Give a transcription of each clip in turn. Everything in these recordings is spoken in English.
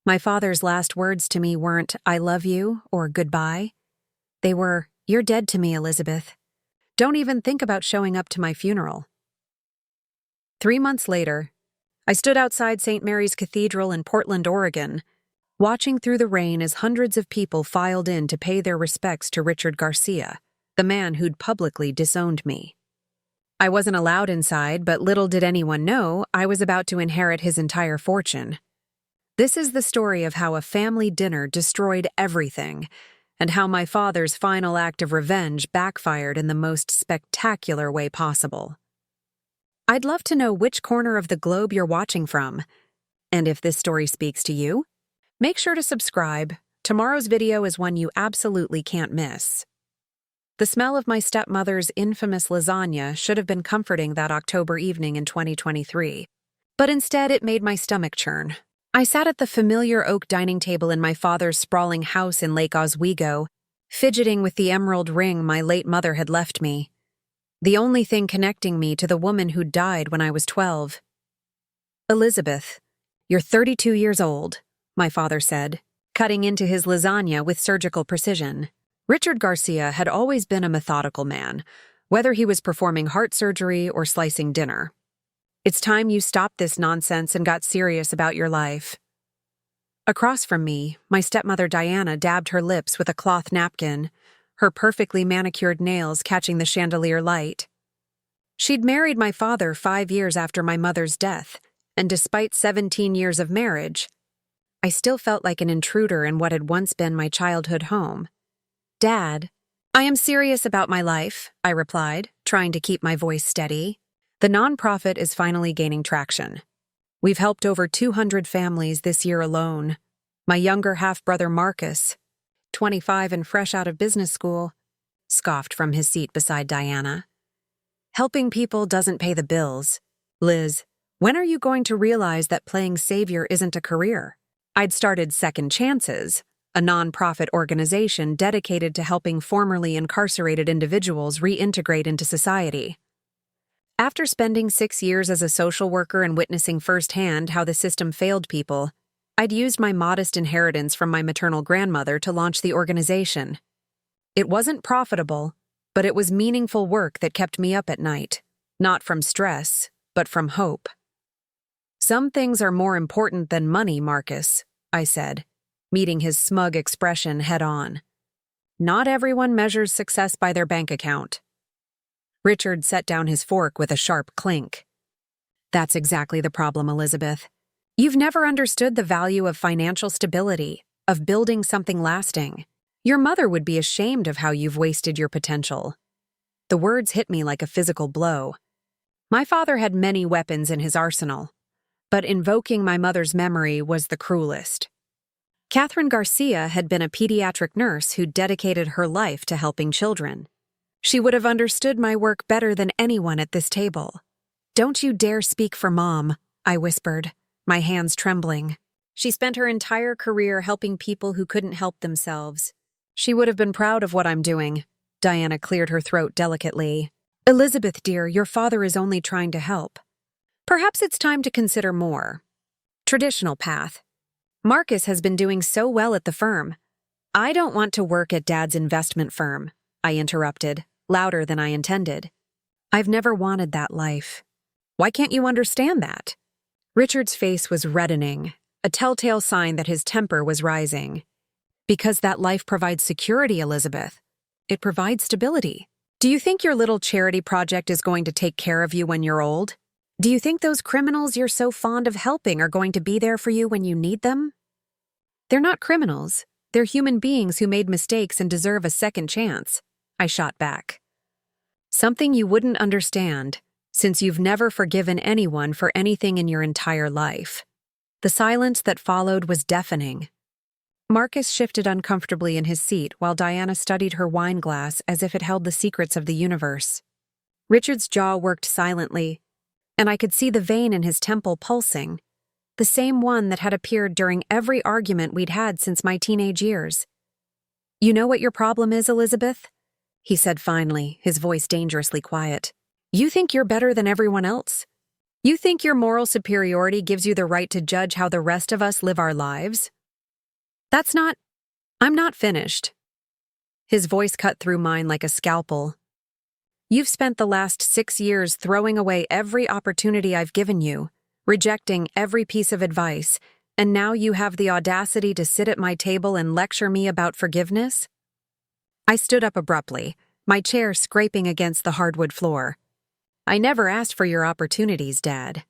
My father's last words to me weren't, "I love you," or "goodbye." They were, "You're dead to me, Elizabeth. Don't even think about showing up to my funeral." 3 months later, I stood outside St. Mary's Cathedral in Portland, Oregon, watching through the rain as hundreds of people filed in to pay their respects to Richard Garcia, the man who'd publicly disowned me. I wasn't allowed inside, but little did anyone know I was about to inherit his entire fortune. This is the story of how a family dinner destroyed everything, and how my father's final act of revenge backfired in the most spectacular way possible. I'd love to know which corner of the globe you're watching from. And if this story speaks to you, make sure to subscribe. Tomorrow's video is one you absolutely can't miss. The smell of my stepmother's infamous lasagna should have been comforting that October evening in 2023, but instead it made my stomach churn. I sat at the familiar oak dining table in my father's sprawling house in Lake Oswego, fidgeting with the emerald ring my late mother had left me, the only thing connecting me to the woman who died when I was 12. "Elizabeth, you're 32 years old," my father said, cutting into his lasagna with surgical precision. Richard Garcia had always been a methodical man, whether he was performing heart surgery or slicing dinner. "It's time you stopped this nonsense and got serious about your life." Across from me, my stepmother Diana dabbed her lips with a cloth napkin, her perfectly manicured nails catching the chandelier light. She'd married my father 5 years after my mother's death, and despite 17 years of marriage, I still felt like an intruder in what had once been my childhood home. "Dad, I am serious about my life," I replied, trying to keep my voice steady. "The nonprofit is finally gaining traction. We've helped over 200 families this year alone. My younger half-brother Marcus, 25 and fresh out of business school, scoffed from his seat beside Diana. Helping people doesn't pay the bills. Liz, when are you going to realize that playing savior isn't a career?" I'd started Second Chances, a nonprofit organization dedicated to helping formerly incarcerated individuals reintegrate into society. After spending 6 years as a social worker and witnessing firsthand how the system failed people, I'd used my modest inheritance from my maternal grandmother to launch the organization. It wasn't profitable, but it was meaningful work that kept me up at night, not from stress, but from hope. "Some things are more important than money, Marcus," I said, meeting his smug expression head-on. "Not everyone measures success by their bank account." Richard set down his fork with a sharp clink. "That's exactly the problem, Elizabeth. You've never understood the value of financial stability, of building something lasting. Your mother would be ashamed of how you've wasted your potential." The words hit me like a physical blow. My father had many weapons in his arsenal, but invoking my mother's memory was the cruelest. Catherine Garcia had been a pediatric nurse who dedicated her life to helping children. She would have understood my work better than anyone at this table. "Don't you dare speak for Mom," I whispered, my hands trembling. "She spent her entire career helping people who couldn't help themselves. She would have been proud of what I'm doing." Diana cleared her throat delicately. "Elizabeth, dear, your father is only trying to help. Perhaps it's time to consider more. Traditional path. Marcus has been doing so well at the firm." "I don't want to work at Dad's investment firm," I interrupted, louder than I intended. "I've never wanted that life." "Why can't you understand that?" Richard's face was reddening, a telltale sign that his temper was rising. "Because that life provides security, Elizabeth. It provides stability. Do you think your little charity project is going to take care of you when you're old? Do you think those criminals you're so fond of helping are going to be there for you when you need them?" "They're not criminals. They're human beings who made mistakes and deserve a second chance," I shot back. "Something you wouldn't understand, since you've never forgiven anyone for anything in your entire life." The silence that followed was deafening. Marcus shifted uncomfortably in his seat while Diana studied her wine glass as if it held the secrets of the universe. Richard's jaw worked silently, and I could see the vein in his temple pulsing, the same one that had appeared during every argument we'd had since my teenage years. "You know what your problem is, Elizabeth?" he said finally, his voice dangerously quiet. "You think you're better than everyone else? You think your moral superiority gives you the right to judge how the rest of us live our lives? I'm not finished. His voice cut through mine like a scalpel. You've spent the last 6 years throwing away every opportunity I've given you, rejecting every piece of advice, and now you have the audacity to sit at my table and lecture me about forgiveness? I stood up abruptly, my chair scraping against the hardwood floor. I never asked for your opportunities, Dad.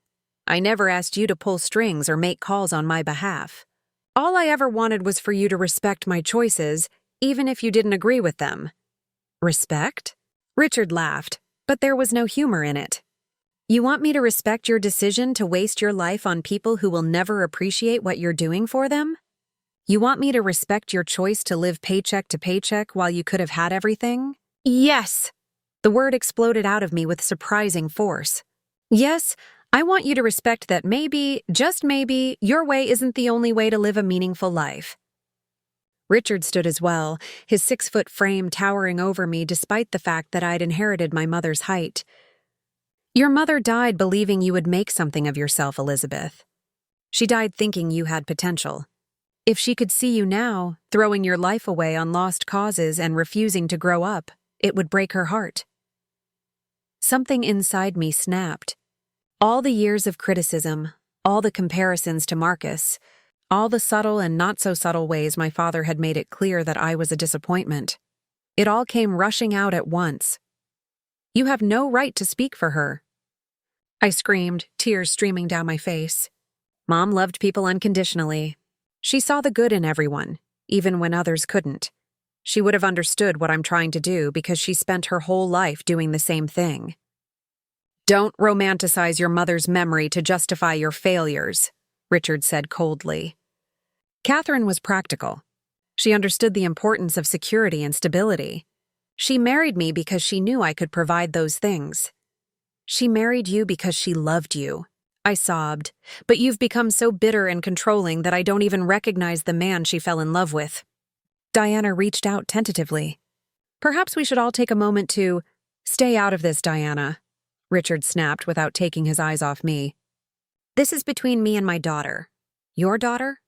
I never asked you to pull strings or make calls on my behalf. All I ever wanted was for you to respect my choices, even if you didn't agree with them. Respect? Richard laughed, but there was no humor in it. You want me to respect your decision to waste your life on people who will never appreciate what you're doing for them? You want me to respect your choice to live paycheck to paycheck while you could have had everything? Yes! The word exploded out of me with surprising force. Yes, I want you to respect that maybe, just maybe, your way isn't the only way to live a meaningful life. Richard stood as well, his 6-foot frame towering over me despite the fact that I'd inherited my mother's height. Your mother died believing you would make something of yourself, Elizabeth. She died thinking you had potential. If she could see you now, throwing your life away on lost causes and refusing to grow up, it would break her heart. Something inside me snapped. All the years of criticism, all the comparisons to Marcus, all the subtle and not-so-subtle ways my father had made it clear that I was a disappointment. It all came rushing out at once. You have no right to speak for her. I screamed, tears streaming down my face. Mom loved people unconditionally. She saw the good in everyone, even when others couldn't. She would have understood what I'm trying to do because she spent her whole life doing the same thing. Don't romanticize your mother's memory to justify your failures, Richard said coldly. Catherine was practical. She understood the importance of security and stability. She married me because she knew I could provide those things. She married you because she loved you. I sobbed, but you've become so bitter and controlling that I don't even recognize the man she fell in love with. Diana reached out tentatively. Perhaps we should all take a moment to— Stay out of this, Diana, Richard snapped without taking his eyes off me. This is between me and my daughter. Your daughter?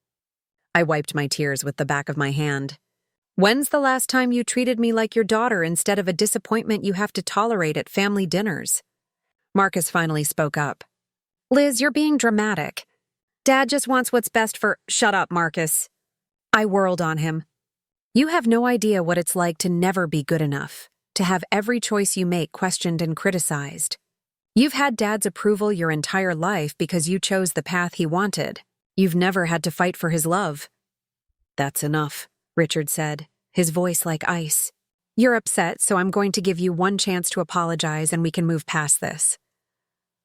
I wiped my tears with the back of my hand. When's the last time you treated me like your daughter instead of a disappointment you have to tolerate at family dinners? Marcus finally spoke up. Liz, you're being dramatic. Dad just wants what's best for— Shut up, Marcus. I whirled on him. You have no idea what it's like to never be good enough, to have every choice you make questioned and criticized. You've had Dad's approval your entire life because you chose the path he wanted. You've never had to fight for his love. That's enough, Richard said, his voice like ice. You're upset, so I'm going to give you one chance to apologize and we can move past this.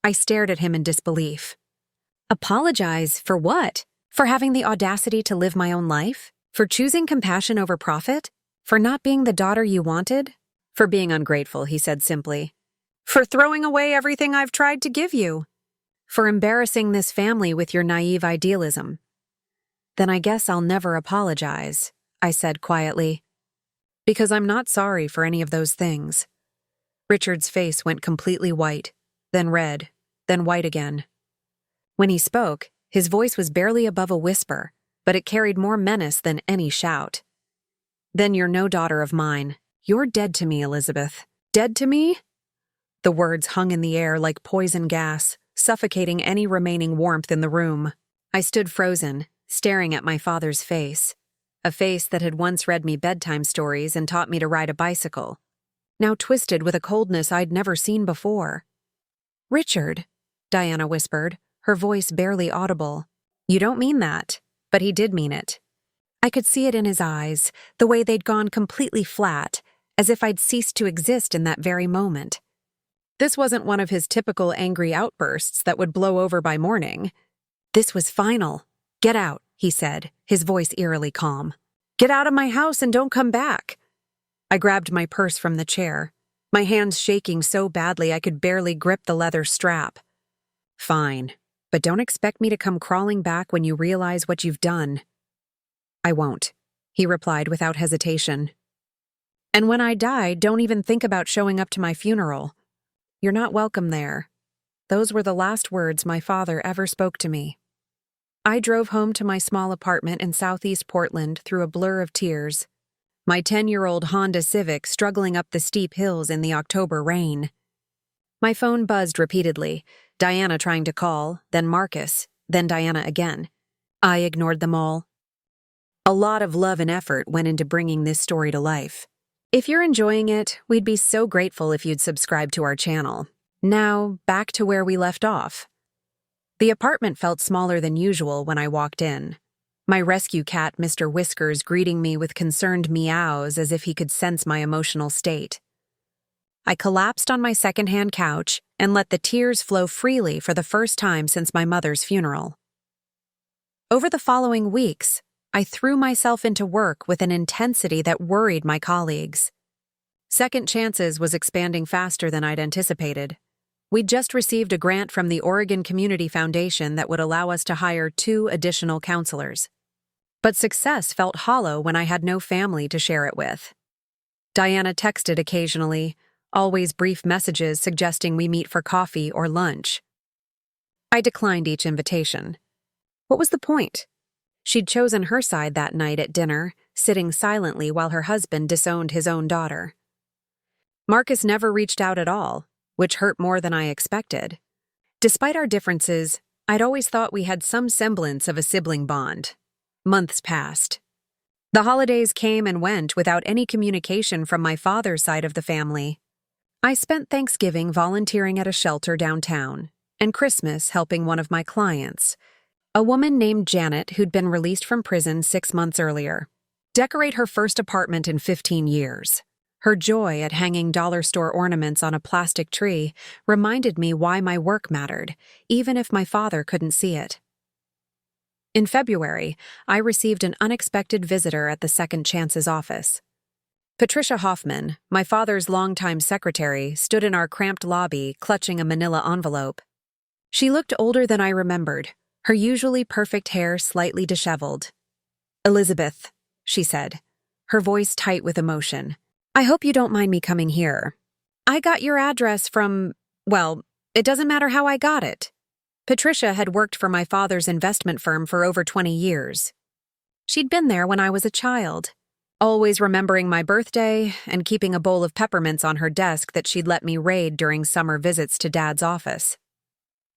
I stared at him in disbelief. Apologize for what? For having the audacity to live my own life? For choosing compassion over profit? For not being the daughter you wanted? For being ungrateful, he said simply. For throwing away everything I've tried to give you. For embarrassing this family with your naive idealism. Then I guess I'll never apologize, I said quietly. Because I'm not sorry for any of those things. Richard's face went completely white, then red, then white again. When he spoke, his voice was barely above a whisper, but it carried more menace than any shout. Then you're no daughter of mine. You're dead to me, Elizabeth. Dead to me? The words hung in the air like poison gas, suffocating any remaining warmth in the room. I stood frozen, staring at my father's face, a face that had once read me bedtime stories and taught me to ride a bicycle, now twisted with a coldness I'd never seen before. Richard, Diana whispered, her voice barely audible. You don't mean that. But he did mean it. I could see it in his eyes, the way they'd gone completely flat, as if I'd ceased to exist in that very moment. This wasn't one of his typical angry outbursts that would blow over by morning. This was final. Get out, he said, his voice eerily calm. Get out of my house and don't come back. I grabbed my purse from the chair, my hands shaking so badly I could barely grip the leather strap. Fine. But don't expect me to come crawling back when you realize what you've done. I won't, he replied without hesitation. And when I die, don't even think about showing up to my funeral. You're not welcome there. Those were the last words my father ever spoke to me. I drove home to my small apartment in southeast Portland through a blur of tears. My 10-year-old Honda Civic struggling up the steep hills in the October rain. My phone buzzed repeatedly, Diana trying to call, then Marcus, then Diana again. I ignored them all. A lot of love and effort went into bringing this story to life. If you're enjoying it, we'd be so grateful if you'd subscribe to our channel. Now, back to where we left off. The apartment felt smaller than usual when I walked in. My rescue cat, Mr. Whiskers, greeting me with concerned meows as if he could sense my emotional state. I collapsed on my secondhand couch and let the tears flow freely for the first time since my mother's funeral. Over the following weeks, I threw myself into work with an intensity that worried my colleagues. Second Chances was expanding faster than I'd anticipated. We'd just received a grant from the Oregon Community Foundation that would allow us to hire 2 additional counselors. But success felt hollow when I had no family to share it with. Diana texted occasionally, always brief messages suggesting we meet for coffee or lunch. I declined each invitation. What was the point? She'd chosen her side that night at dinner, sitting silently while her husband disowned his own daughter. Marcus never reached out at all, which hurt more than I expected. Despite our differences, I'd always thought we had some semblance of a sibling bond. Months passed. The holidays came and went without any communication from my father's side of the family. I spent Thanksgiving volunteering at a shelter downtown, and Christmas helping one of my clients, a woman named Janet who'd been released from prison 6 months earlier, decorate her first apartment in 15 years. Her joy at hanging dollar store ornaments on a plastic tree reminded me why my work mattered, even if my father couldn't see it. In February, I received an unexpected visitor at the Second Chances office. Patricia Hoffman, my father's longtime secretary, stood in our cramped lobby, clutching a manila envelope. She looked older than I remembered, her usually perfect hair slightly disheveled. "Elizabeth," she said, her voice tight with emotion, "I hope you don't mind me coming here. I got your address from, well, it doesn't matter how I got it." Patricia had worked for my father's investment firm for over 20 years. She'd been there when I was a child, always remembering my birthday and keeping a bowl of peppermints on her desk that she'd let me raid during summer visits to Dad's office.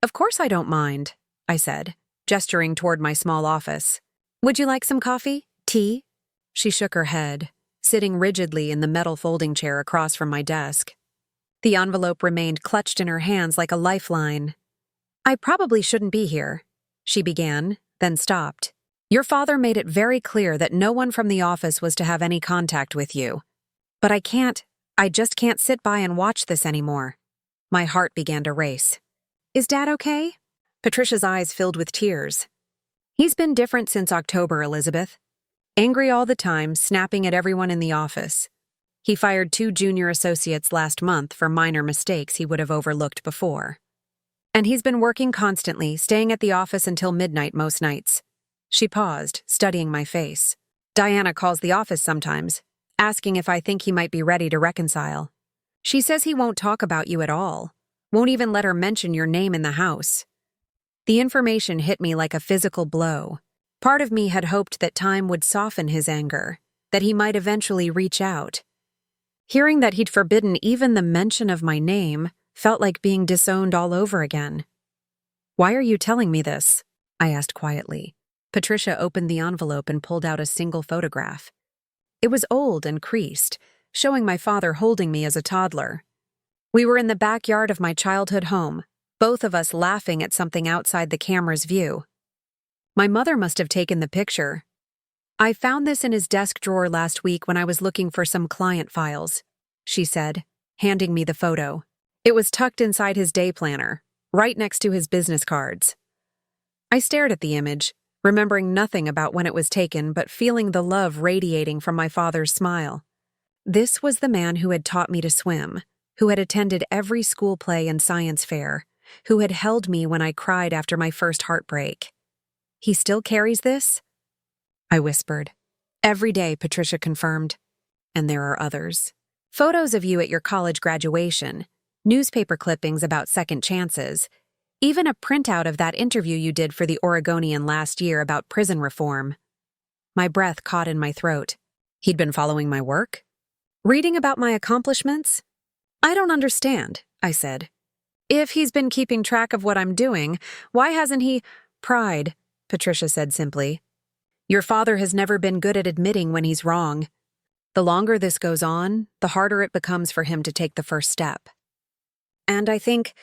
"Of course I don't mind," I said, gesturing toward my small office. "Would you like some coffee? Tea?" She shook her head, sitting rigidly in the metal folding chair across from my desk. The envelope remained clutched in her hands like a lifeline. "I probably shouldn't be here," she began, then stopped. "Your father made it very clear that no one from the office was to have any contact with you. But I just can't sit by and watch this anymore." My heart began to race. "Is Dad okay?" Patricia's eyes filled with tears. "He's been different since October, Elizabeth. Angry all the time, snapping at everyone in the office. He fired 2 junior associates last month for minor mistakes he would have overlooked before. And he's been working constantly, staying at the office until midnight most nights." She paused, studying my face. "Diana calls the office sometimes, asking if I think he might be ready to reconcile. She says he won't talk about you at all, won't even let her mention your name in the house." The information hit me like a physical blow. Part of me had hoped that time would soften his anger, that he might eventually reach out. Hearing that he'd forbidden even the mention of my name felt like being disowned all over again. "Why are you telling me this?" I asked quietly. Patricia opened the envelope and pulled out a single photograph. It was old and creased, showing my father holding me as a toddler. We were in the backyard of my childhood home, both of us laughing at something outside the camera's view. My mother must have taken the picture. "I found this in his desk drawer last week when I was looking for some client files," she said, handing me the photo. It was tucked inside his day planner, right next to his business cards. I stared at the image, remembering nothing about when it was taken but feeling the love radiating from my father's smile. This was the man who had taught me to swim, who had attended every school play and science fair, who had held me when I cried after my first heartbreak. "He still carries this?" I whispered. "Every day," Patricia confirmed. "And there are others. Photos of you at your college graduation, newspaper clippings about second chances, Even a printout of that interview you did for the Oregonian last year about prison reform. My breath caught in my throat. He'd been following my work? Reading about my accomplishments? I don't understand, I said. If he's been keeping track of what I'm doing, why hasn't he— Pride, Patricia said simply. Your father has never been good at admitting when he's wrong. The longer this goes on, the harder it becomes for him to take the first step. And I think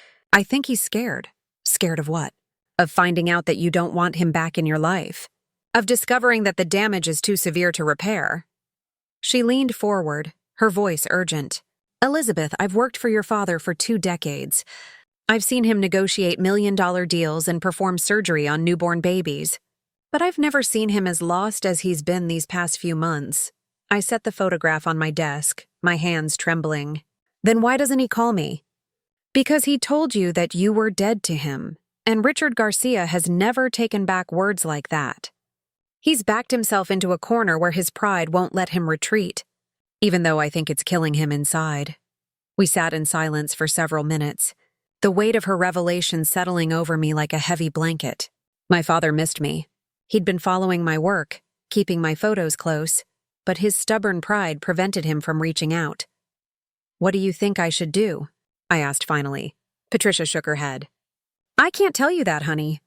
he's scared. Scared of what? Of finding out that you don't want him back in your life. Of discovering that the damage is too severe to repair. She leaned forward, her voice urgent. Elizabeth, I've worked for your father for 2 decades. I've seen him negotiate million-dollar deals and perform surgery on newborn babies. But I've never seen him as lost as he's been these past few months. I set the photograph on my desk, my hands trembling. Then why doesn't he call me? Because he told you that you were dead to him, and Richard Garcia has never taken back words like that. He's backed himself into a corner where his pride won't let him retreat, even though I think it's killing him inside. We sat in silence for several minutes, the weight of her revelation settling over me like a heavy blanket. My father missed me. He'd been following my work, keeping my photos close, but his stubborn pride prevented him from reaching out. What do you think I should do? I asked finally. Patricia shook her head. I can't tell you that, honey.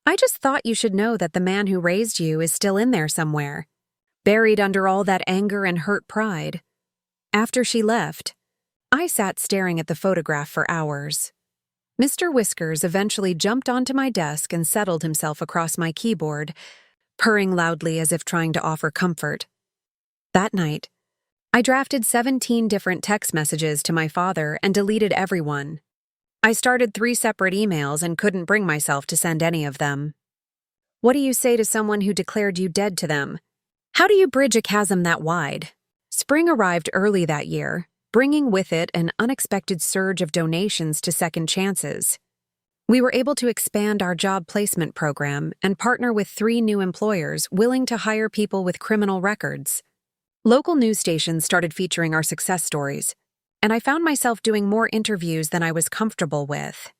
I just thought you should know that the man who raised you is still in there somewhere, buried under all that anger and hurt pride. After she left, I sat staring at the photograph for hours. Mr. Whiskers eventually jumped onto my desk and settled himself across my keyboard, purring loudly as if trying to offer comfort. That night, I drafted 17 different text messages to my father and deleted every one. I started 3 separate emails and couldn't bring myself to send any of them. What do you say to someone who declared you dead to them? How do you bridge a chasm that wide? Spring arrived early that year, bringing with it an unexpected surge of donations to Second Chances. We were able to expand our job placement program and partner with 3 new employers willing to hire people with criminal records. Local news stations started featuring our success stories, and I found myself doing more interviews than I was comfortable with.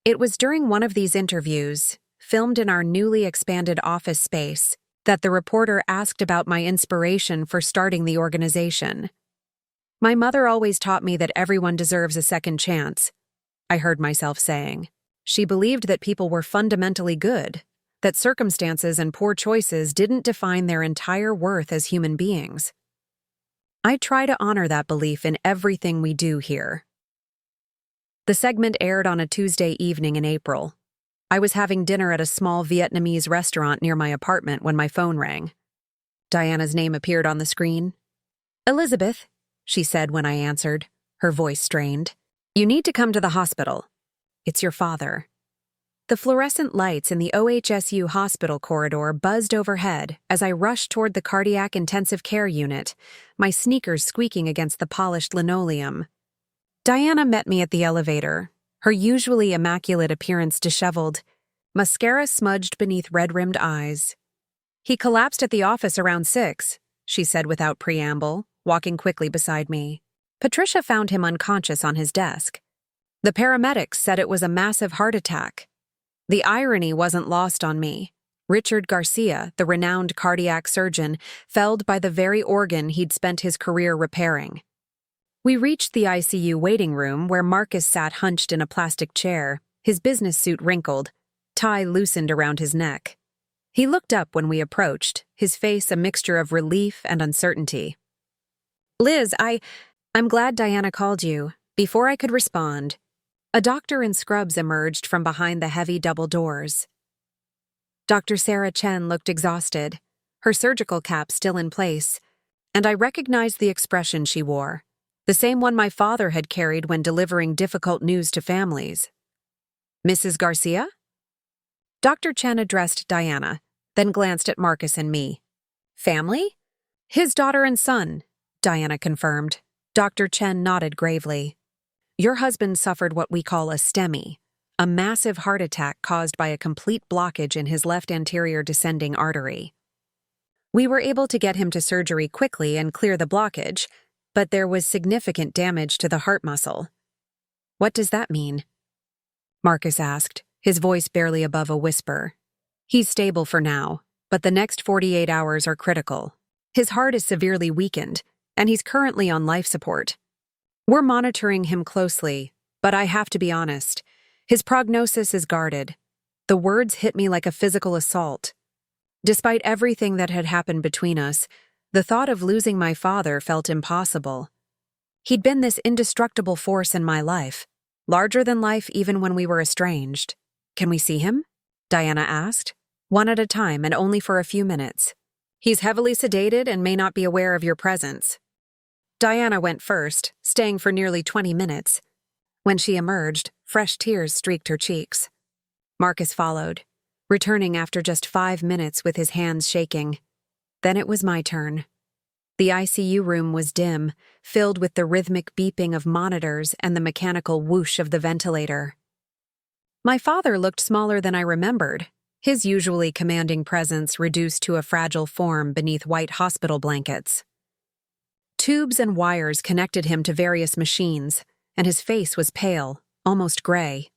It was during one of these interviews, filmed in our newly expanded office space, that the reporter asked about my inspiration for starting the organization. My mother always taught me that everyone deserves a second chance, I heard myself saying. She believed that people were fundamentally good, that circumstances and poor choices didn't define their entire worth as human beings. I try to honor that belief in everything we do here. The segment aired on a Tuesday evening in April. I was having dinner at a small Vietnamese restaurant near my apartment when my phone rang. Diana's name appeared on the screen. Elizabeth, she said when I answered, her voice strained. You need to come to the hospital. It's your father. The fluorescent lights in the OHSU hospital corridor buzzed overhead as I rushed toward the cardiac intensive care unit, my sneakers squeaking against the polished linoleum. Diana met me at the elevator, her usually immaculate appearance disheveled, mascara smudged beneath red-rimmed eyes. He collapsed at the office around 6, she said without preamble, walking quickly beside me. Patricia found him unconscious on his desk. The paramedics said it was a massive heart attack. The irony wasn't lost on me. Richard Garcia, the renowned cardiac surgeon, felled by the very organ he'd spent his career repairing. We reached the ICU waiting room where Marcus sat hunched in a plastic chair, his business suit wrinkled, tie loosened around his neck. He looked up when we approached, his face a mixture of relief and uncertainty. Liz, I'm glad Diana called you. Before I could respond, a doctor in scrubs emerged from behind the heavy double doors. Dr. Sarah Chen looked exhausted, her surgical cap still in place, and I recognized the expression she wore, the same one my father had carried when delivering difficult news to families. Mrs. Garcia? Dr. Chen addressed Diana, then glanced at Marcus and me. Family? His daughter and son, Diana confirmed. Dr. Chen nodded gravely. Your husband suffered what we call a STEMI, a massive heart attack caused by a complete blockage in his left anterior descending artery. We were able to get him to surgery quickly and clear the blockage, but there was significant damage to the heart muscle. What does that mean? Marcus asked, his voice barely above a whisper. "He's stable for now, but the next 48 hours are critical. His heart is severely weakened, and he's currently on life support. We're monitoring him closely, but I have to be honest, his prognosis is guarded." The words hit me like a physical assault. Despite everything that had happened between us, the thought of losing my father felt impossible. He'd been this indestructible force in my life, larger than life even when we were estranged. "Can we see him?" Diana asked. "One at a time and only for a few minutes. He's heavily sedated and may not be aware of your presence." Diana went first, staying for nearly 20 minutes. When she emerged, fresh tears streaked her cheeks. Marcus followed, returning after just 5 minutes with his hands shaking. Then it was my turn. The ICU room was dim, filled with the rhythmic beeping of monitors and the mechanical whoosh of the ventilator. My father looked smaller than I remembered, his usually commanding presence reduced to a fragile form beneath white hospital blankets. Tubes and wires connected him to various machines, and his face was pale, almost gray.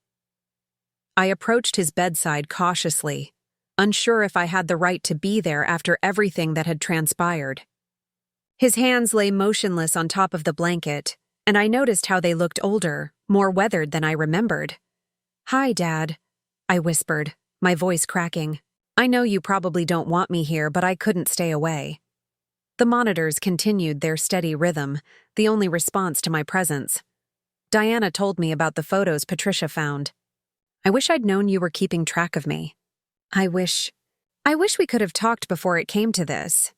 I approached his bedside cautiously, unsure if I had the right to be there after everything that had transpired. His hands lay motionless on top of the blanket, and I noticed how they looked older, more weathered than I remembered. "Hi, Dad," I whispered, my voice cracking. "I know you probably don't want me here, but I couldn't stay away." The monitors continued their steady rhythm, the only response to my presence. Diana told me about the photos Patricia found. "I wish I'd known you were keeping track of me. I wish we could have talked before it came to this."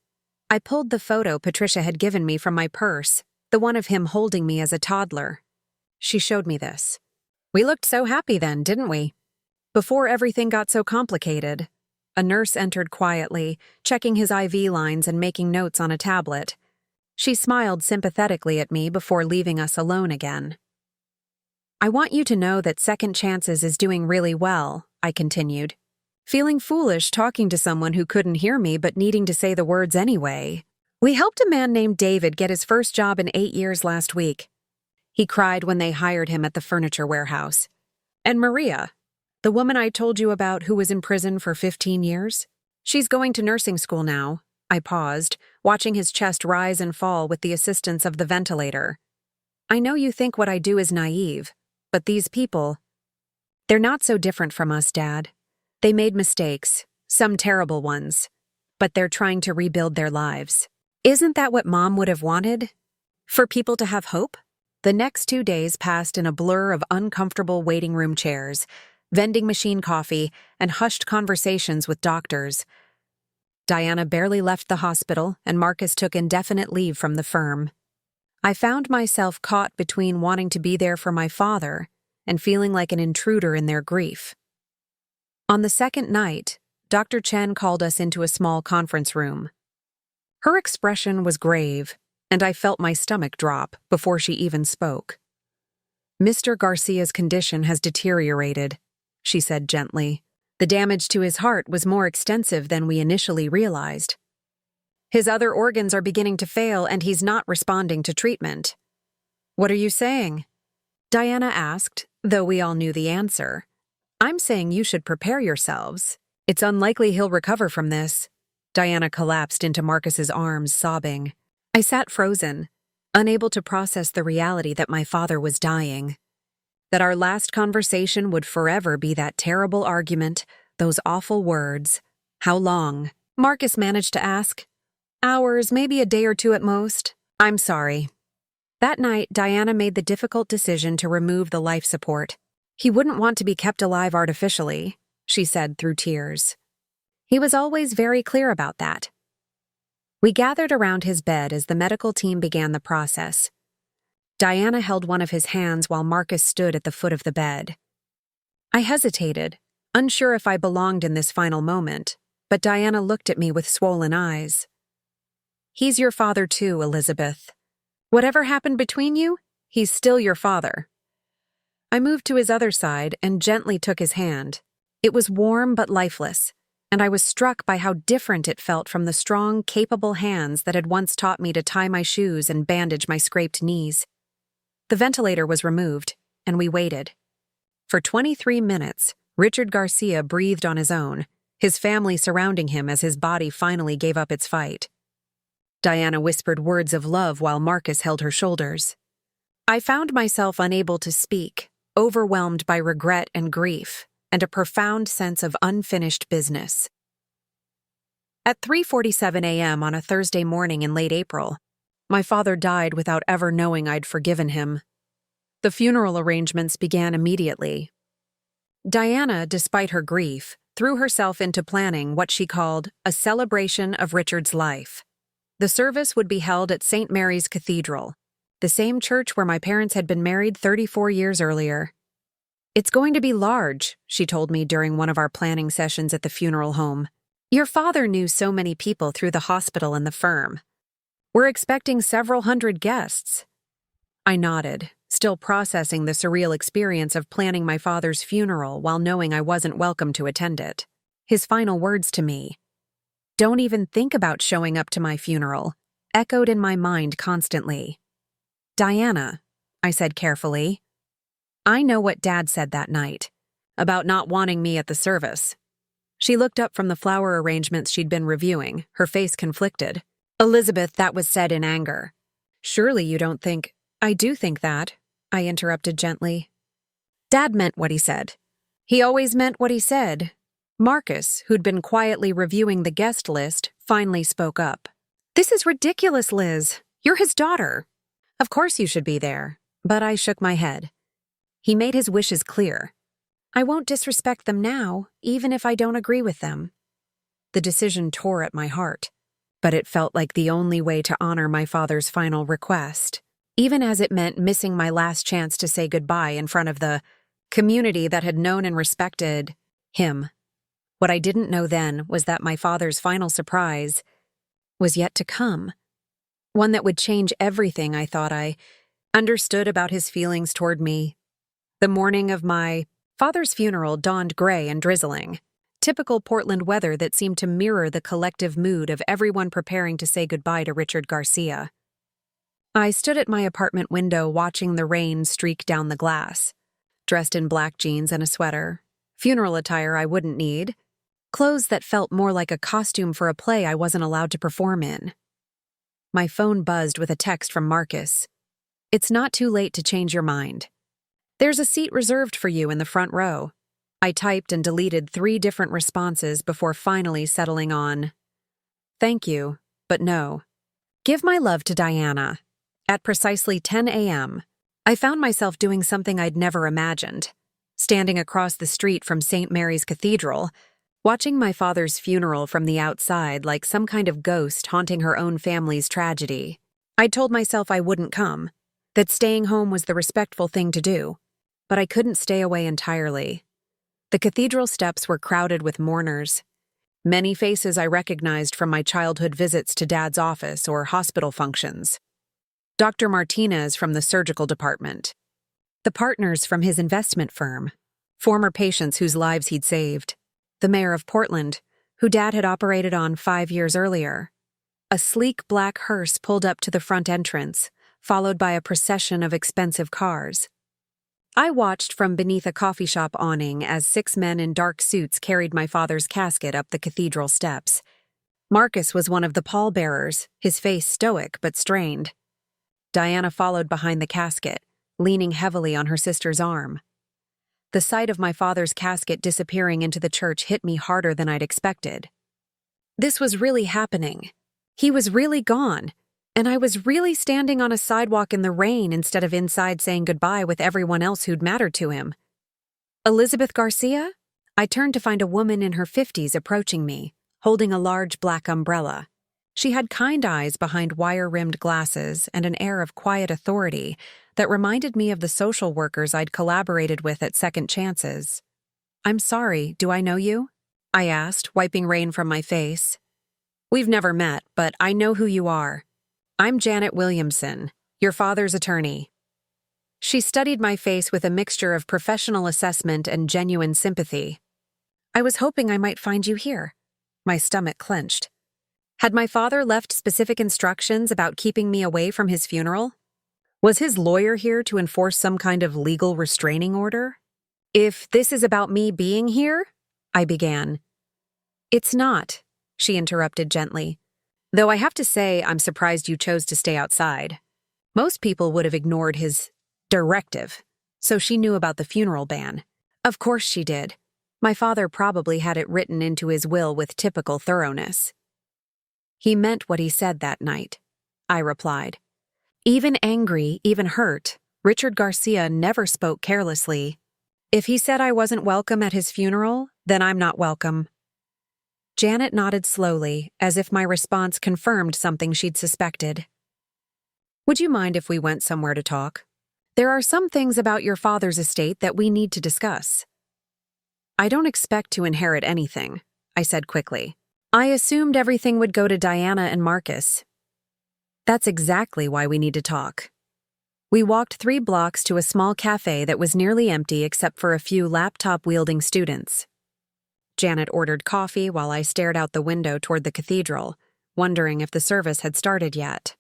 I pulled the photo Patricia had given me from my purse, the one of him holding me as a toddler. She showed me this. "We looked so happy then, didn't we? Before everything got so complicated." A nurse entered quietly, checking his IV lines and making notes on a tablet. She smiled sympathetically at me before leaving us alone again. "I want you to know that Second Chances is doing really well," I continued, feeling foolish talking to someone who couldn't hear me but needing to say the words anyway. "We helped a man named David get his first job in 8 years last week. He cried when they hired him at the furniture warehouse. And Maria, the woman I told you about who was in prison for 15 years? She's going to nursing school now." I paused, watching his chest rise and fall with the assistance of the ventilator. "I know you think what I do is naive, but these people, they're not so different from us, Dad. They made mistakes, some terrible ones, but they're trying to rebuild their lives. Isn't that what Mom would have wanted? For people to have hope?" The next 2 days passed in a blur of uncomfortable waiting room chairs, vending machine coffee, and hushed conversations with doctors. Diana barely left the hospital, and Marcus took indefinite leave from the firm. I found myself caught between wanting to be there for my father and feeling like an intruder in their grief. On the second night, Dr. Chen called us into a small conference room. Her expression was grave, and I felt my stomach drop before she even spoke. "Mr. Garcia's condition has deteriorated," she said gently. "The damage to his heart was more extensive than we initially realized. His other organs are beginning to fail and he's not responding to treatment." "What are you saying?" Diana asked, though we all knew the answer. "I'm saying you should prepare yourselves. It's unlikely he'll recover from this." Diana collapsed into Marcus's arms, sobbing. I sat frozen, unable to process the reality that my father was dying. That our last conversation would forever be that terrible argument, those awful words. "How long?" Marcus managed to ask. "Hours, maybe a day or two at most." "I'm sorry." That night, Diana made the difficult decision to remove the life support. "He wouldn't want to be kept alive artificially," she said through tears. He was always very clear about that. We gathered around his bed as the medical team began the process. Diana held one of his hands while Marcus stood at the foot of the bed. I hesitated, unsure if I belonged in this final moment, but Diana looked at me with swollen eyes. "He's your father too, Elizabeth. Whatever happened between you, he's still your father." I moved to his other side and gently took his hand. It was warm but lifeless, and I was struck by how different it felt from the strong, capable hands that had once taught me to tie my shoes and bandage my scraped knees. The ventilator was removed, and we waited. For 23 minutes, Richard Garcia breathed on his own, his family surrounding him as his body finally gave up its fight. Diana whispered words of love while Marcus held her shoulders. I found myself unable to speak, overwhelmed by regret and grief, and a profound sense of unfinished business. At 3:47 a.m. on a Thursday morning in late April, my father died without ever knowing I'd forgiven him. The funeral arrangements began immediately. Diana, despite her grief, threw herself into planning what she called a celebration of Richard's life. The service would be held at St. Mary's Cathedral, the same church where my parents had been married 34 years earlier. It's going to be large, she told me during one of our planning sessions at the funeral home. Your father knew so many people through the hospital and the firm. We're expecting several hundred guests. I nodded, still processing the surreal experience of planning my father's funeral while knowing I wasn't welcome to attend it. His final words to me, "Don't even think about showing up to my funeral," echoed in my mind constantly. Diana, I said carefully, I know what Dad said that night, about not wanting me at the service. She looked up from the flower arrangements she'd been reviewing, her face conflicted. Elizabeth, that was said in anger. Surely you don't think— I do think that, I interrupted gently. Dad meant what he said. He always meant what he said. Marcus, who'd been quietly reviewing the guest list, finally spoke up. This is ridiculous, Liz. You're his daughter. Of course you should be there. But I shook my head. He made his wishes clear. I won't disrespect them now, even if I don't agree with them. The decision tore at my heart, but it felt like the only way to honor my father's final request, even as it meant missing my last chance to say goodbye in front of the community that had known and respected him. What I didn't know then was that my father's final surprise was yet to come, one that would change everything I thought I understood about his feelings toward me. The morning of my father's funeral dawned gray and drizzling, typical Portland weather that seemed to mirror the collective mood of everyone preparing to say goodbye to Richard Garcia. I stood at my apartment window watching the rain streak down the glass, dressed in black jeans and a sweater, funeral attire I wouldn't need, clothes that felt more like a costume for a play I wasn't allowed to perform in. My phone buzzed with a text from Marcus. It's not too late to change your mind. There's a seat reserved for you in the front row. I typed and deleted 3 different responses before finally settling on, thank you, but no. Give my love to Diana. At precisely 10 a.m., I found myself doing something I'd never imagined, standing across the street from St. Mary's Cathedral, watching my father's funeral from the outside like some kind of ghost haunting her own family's tragedy. I'd told myself I wouldn't come, that staying home was the respectful thing to do, but I couldn't stay away entirely. The cathedral steps were crowded with mourners, many faces I recognized from my childhood visits to Dad's office or hospital functions. Dr. Martinez from the surgical department, the partners from his investment firm, former patients whose lives he'd saved, the mayor of Portland, who Dad had operated on 5 years earlier. A sleek black hearse pulled up to the front entrance, followed by a procession of expensive cars. I watched from beneath a coffee shop awning as 6 men in dark suits carried my father's casket up the cathedral steps. Marcus was one of the pallbearers, his face stoic but strained. Diana followed behind the casket, leaning heavily on her sister's arm. The sight of my father's casket disappearing into the church hit me harder than I'd expected. This was really happening. He was really gone, and I was really standing on a sidewalk in the rain instead of inside saying goodbye with everyone else who'd mattered to him. Elizabeth Garcia? I turned to find a woman in her 50s approaching me, holding a large black umbrella. She had kind eyes behind wire-rimmed glasses and an air of quiet authority that reminded me of the social workers I'd collaborated with at Second Chances. I'm sorry, do I know you? I asked, wiping rain from my face. We've never met, but I know who you are. I'm Janet Williamson, your father's attorney. She studied my face with a mixture of professional assessment and genuine sympathy. I was hoping I might find you here. My stomach clenched. Had my father left specific instructions about keeping me away from his funeral? Was his lawyer here to enforce some kind of legal restraining order? If this is about me being here, I began. It's not, she interrupted gently. Though I have to say I'm surprised you chose to stay outside. Most people would have ignored his directive, so she knew about the funeral ban. Of course she did. My father probably had it written into his will with typical thoroughness. He meant what he said that night, I replied. Even angry, even hurt, Richard Garcia never spoke carelessly. If he said I wasn't welcome at his funeral, then I'm not welcome. Janet nodded slowly, as if my response confirmed something she'd suspected. Would you mind if we went somewhere to talk? There are some things about your father's estate that we need to discuss. I don't expect to inherit anything, I said quickly. I assumed everything would go to Diana and Marcus. That's exactly why we need to talk. We walked 3 blocks to a small cafe that was nearly empty except for a few laptop-wielding students. Janet ordered coffee while I stared out the window toward the cathedral, wondering if the service had started yet.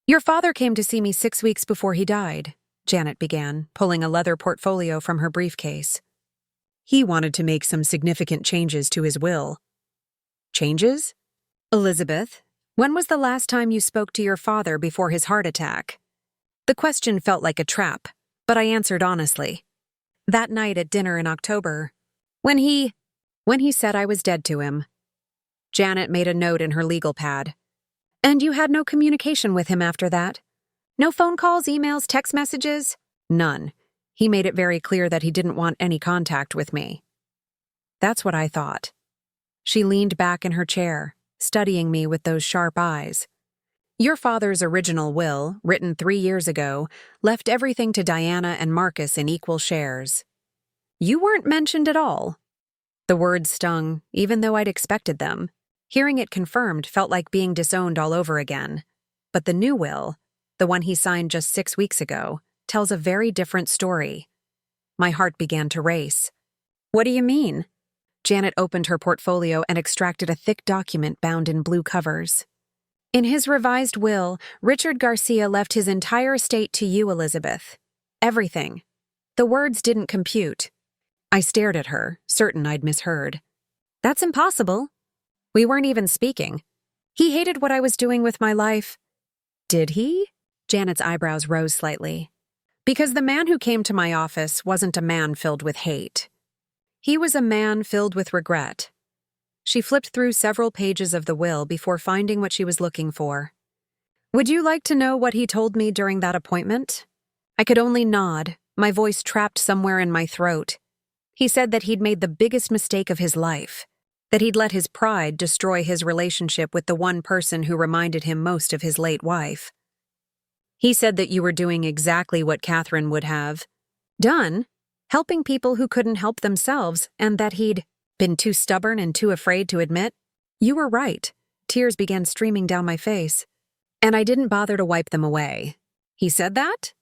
Your father came to see me 6 weeks before he died, Janet began, pulling a leather portfolio from her briefcase. He wanted to make some significant changes to his will. Changes? Elizabeth, when was the last time you spoke to your father before his heart attack? The question felt like a trap, but I answered honestly. That night at dinner in October, when he said I was dead to him. Janet made a note in her legal pad. And you had no communication with him after that? No phone calls, emails, text messages? None. He made it very clear that he didn't want any contact with me. That's what I thought. She leaned back in her chair, studying me with those sharp eyes. Your father's original will, written 3 years ago, left everything to Diana and Marcus in equal shares. You weren't mentioned at all. The words stung, even though I'd expected them. Hearing it confirmed felt like being disowned all over again. But the new will, the one he signed just 6 weeks ago, tells a very different story. My heart began to race. What do you mean? Janet opened her portfolio and extracted a thick document bound in blue covers. In his revised will, Richard Garcia left his entire estate to you, Elizabeth. Everything. The words didn't compute. I stared at her, certain I'd misheard. That's impossible. We weren't even speaking. He hated what I was doing with my life. Did he? Janet's eyebrows rose slightly. Because the man who came to my office wasn't a man filled with hate. He was a man filled with regret. She flipped through several pages of the will before finding what she was looking for. Would you like to know what he told me during that appointment? I could only nod, my voice trapped somewhere in my throat. He said that he'd made the biggest mistake of his life. That he'd let his pride destroy his relationship with the one person who reminded him most of his late wife. He said that you were doing exactly what Catherine would have done, helping people who couldn't help themselves, and that he'd been too stubborn and too afraid to admit. You were right. Tears began streaming down my face, and I didn't bother to wipe them away. He said that?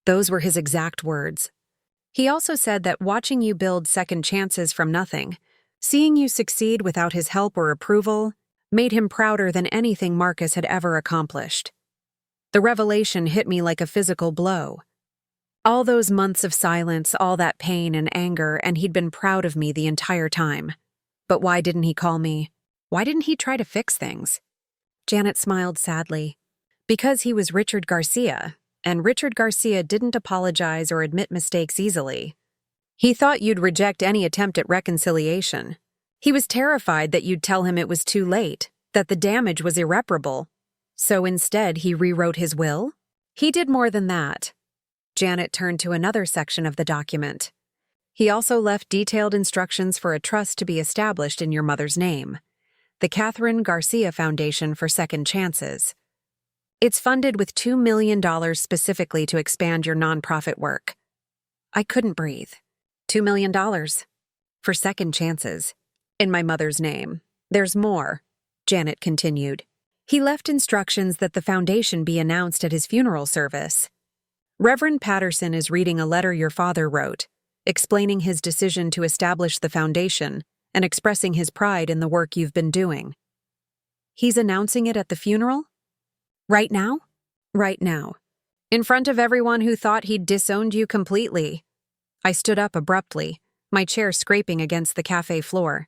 Those were his exact words. He also said that watching you build second chances from nothing, seeing you succeed without his help or approval, made him prouder than anything Marcus had ever accomplished. The revelation hit me like a physical blow. All those months of silence, all that pain and anger, and he'd been proud of me the entire time. But why didn't he call me? Why didn't he try to fix things? Janet smiled sadly. Because he was Richard Garcia, and Richard Garcia didn't apologize or admit mistakes easily. He thought you'd reject any attempt at reconciliation. He was terrified that you'd tell him it was too late, that the damage was irreparable. So instead, he rewrote his will? He did more than that. Janet turned to another section of the document. He also left detailed instructions for a trust to be established in your mother's name, the Catherine Garcia Foundation for Second Chances. It's funded with $2 million specifically to expand your nonprofit work. I couldn't breathe. $2 million. For second chances. In my mother's name. There's more, Janet continued. He left instructions that the foundation be announced at his funeral service. Reverend Patterson is reading a letter your father wrote, explaining his decision to establish the foundation and expressing his pride in the work you've been doing. He's announcing it at the funeral? Right now? Right now. In front of everyone who thought he'd disowned you completely. I stood up abruptly, my chair scraping against the cafe floor.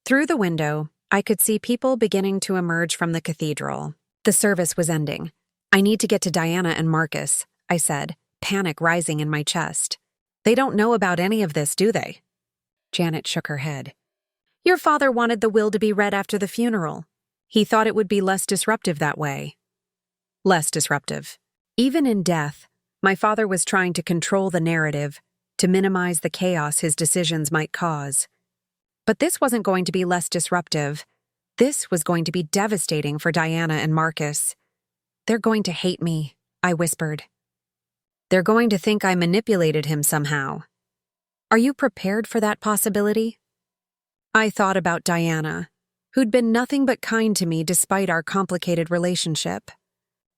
Through the window, I could see people beginning to emerge from the cathedral. The service was ending. "I need to get to Diana and Marcus," I said, panic rising in my chest. "They don't know about any of this, do they?" Janet shook her head. "Your father wanted the will to be read after the funeral. He thought it would be less disruptive that way." Less disruptive. Even in death, my father was trying to control the narrative, to minimize the chaos his decisions might cause. But this wasn't going to be less disruptive. This was going to be devastating for Diana and Marcus. "They're going to hate me," I whispered. "They're going to think I manipulated him somehow." "Are you prepared for that possibility?" I thought about Diana, who'd been nothing but kind to me despite our complicated relationship.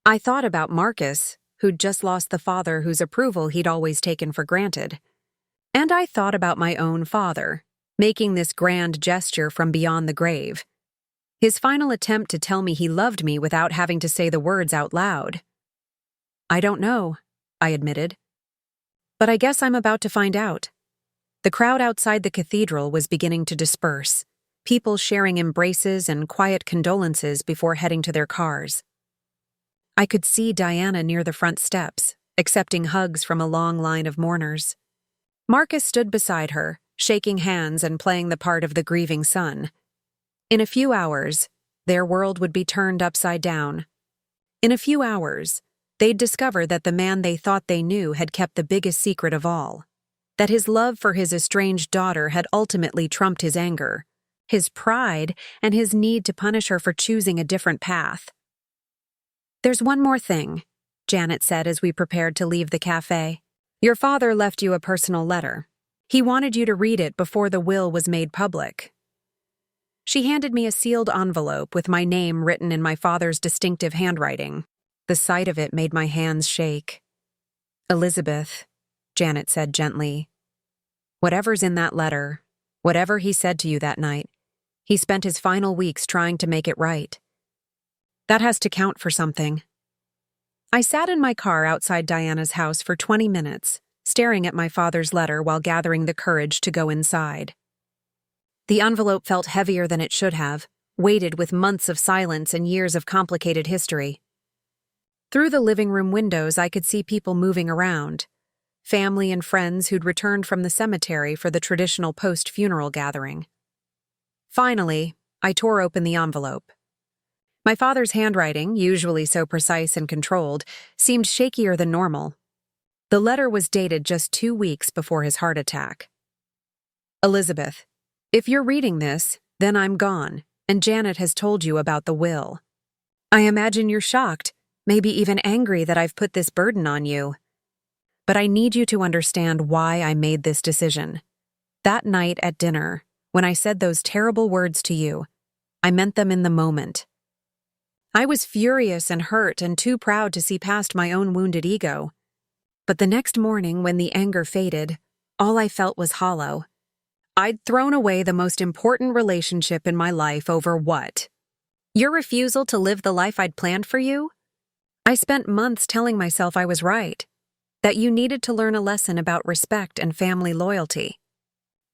I thought about Marcus, who'd just lost the father whose approval he'd always taken for granted. And I thought about my own father, making this grand gesture from beyond the grave. His final attempt to tell me he loved me without having to say the words out loud. "I don't know," I admitted. "But I guess I'm about to find out." The crowd outside the cathedral was beginning to disperse, people sharing embraces and quiet condolences before heading to their cars. I could see Diana near the front steps, accepting hugs from a long line of mourners. Marcus stood beside her, shaking hands and playing the part of the grieving son. In a few hours, their world would be turned upside down. In a few hours, they'd discover that the man they thought they knew had kept the biggest secret of all, that his love for his estranged daughter had ultimately trumped his anger, his pride, and his need to punish her for choosing a different path. "There's one more thing," Janet said as we prepared to leave the cafe. "Your father left you a personal letter. He wanted you to read it before the will was made public." She handed me a sealed envelope with my name written in my father's distinctive handwriting. The sight of it made my hands shake. "Elizabeth," Janet said gently, "whatever's in that letter, whatever he said to you that night, he spent his final weeks trying to make it right. That has to count for something." I sat in my car outside Diana's house for 20 minutes, staring at my father's letter while gathering the courage to go inside. The envelope felt heavier than it should have, weighted with months of silence and years of complicated history. Through the living room windows, I could see people moving around, family and friends who'd returned from the cemetery for the traditional post-funeral gathering. Finally, I tore open the envelope. My father's handwriting, usually so precise and controlled, seemed shakier than normal. The letter was dated just 2 weeks before his heart attack. "Elizabeth, if you're reading this, then I'm gone, and Janet has told you about the will. I imagine you're shocked, maybe even angry that I've put this burden on you. But I need you to understand why I made this decision. That night at dinner, when I said those terrible words to you, I meant them in the moment. I was furious and hurt and too proud to see past my own wounded ego. But the next morning, when the anger faded, all I felt was hollow. I'd thrown away the most important relationship in my life over what? Your refusal to live the life I'd planned for you? I spent months telling myself I was right, that you needed to learn a lesson about respect and family loyalty.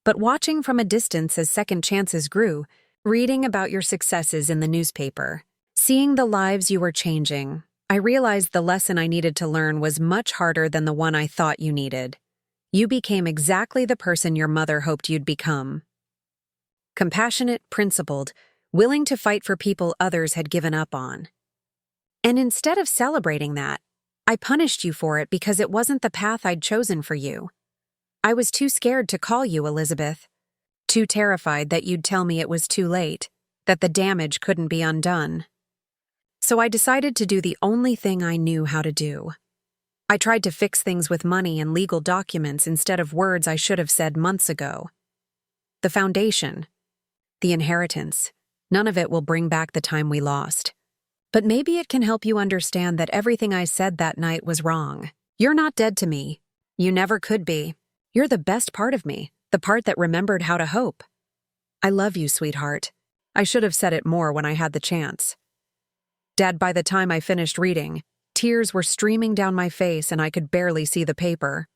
But watching from a distance as second chances grew, reading about your successes in the newspaper, seeing the lives you were changing, I realized the lesson I needed to learn was much harder than the one I thought you needed. You became exactly the person your mother hoped you'd become. Compassionate, principled, willing to fight for people others had given up on. And instead of celebrating that, I punished you for it because it wasn't the path I'd chosen for you. I was too scared to call you Elizabeth, too terrified that you'd tell me it was too late, that the damage couldn't be undone. So I decided to do the only thing I knew how to do. I tried to fix things with money and legal documents instead of words I should have said months ago. The foundation, the inheritance, none of it will bring back the time we lost. But maybe it can help you understand that everything I said that night was wrong. You're not dead to me. You never could be. You're the best part of me, the part that remembered how to hope. I love you, sweetheart. I should have said it more when I had the chance. Dad, by the time I finished reading, tears were streaming down my face and I could barely see the paper.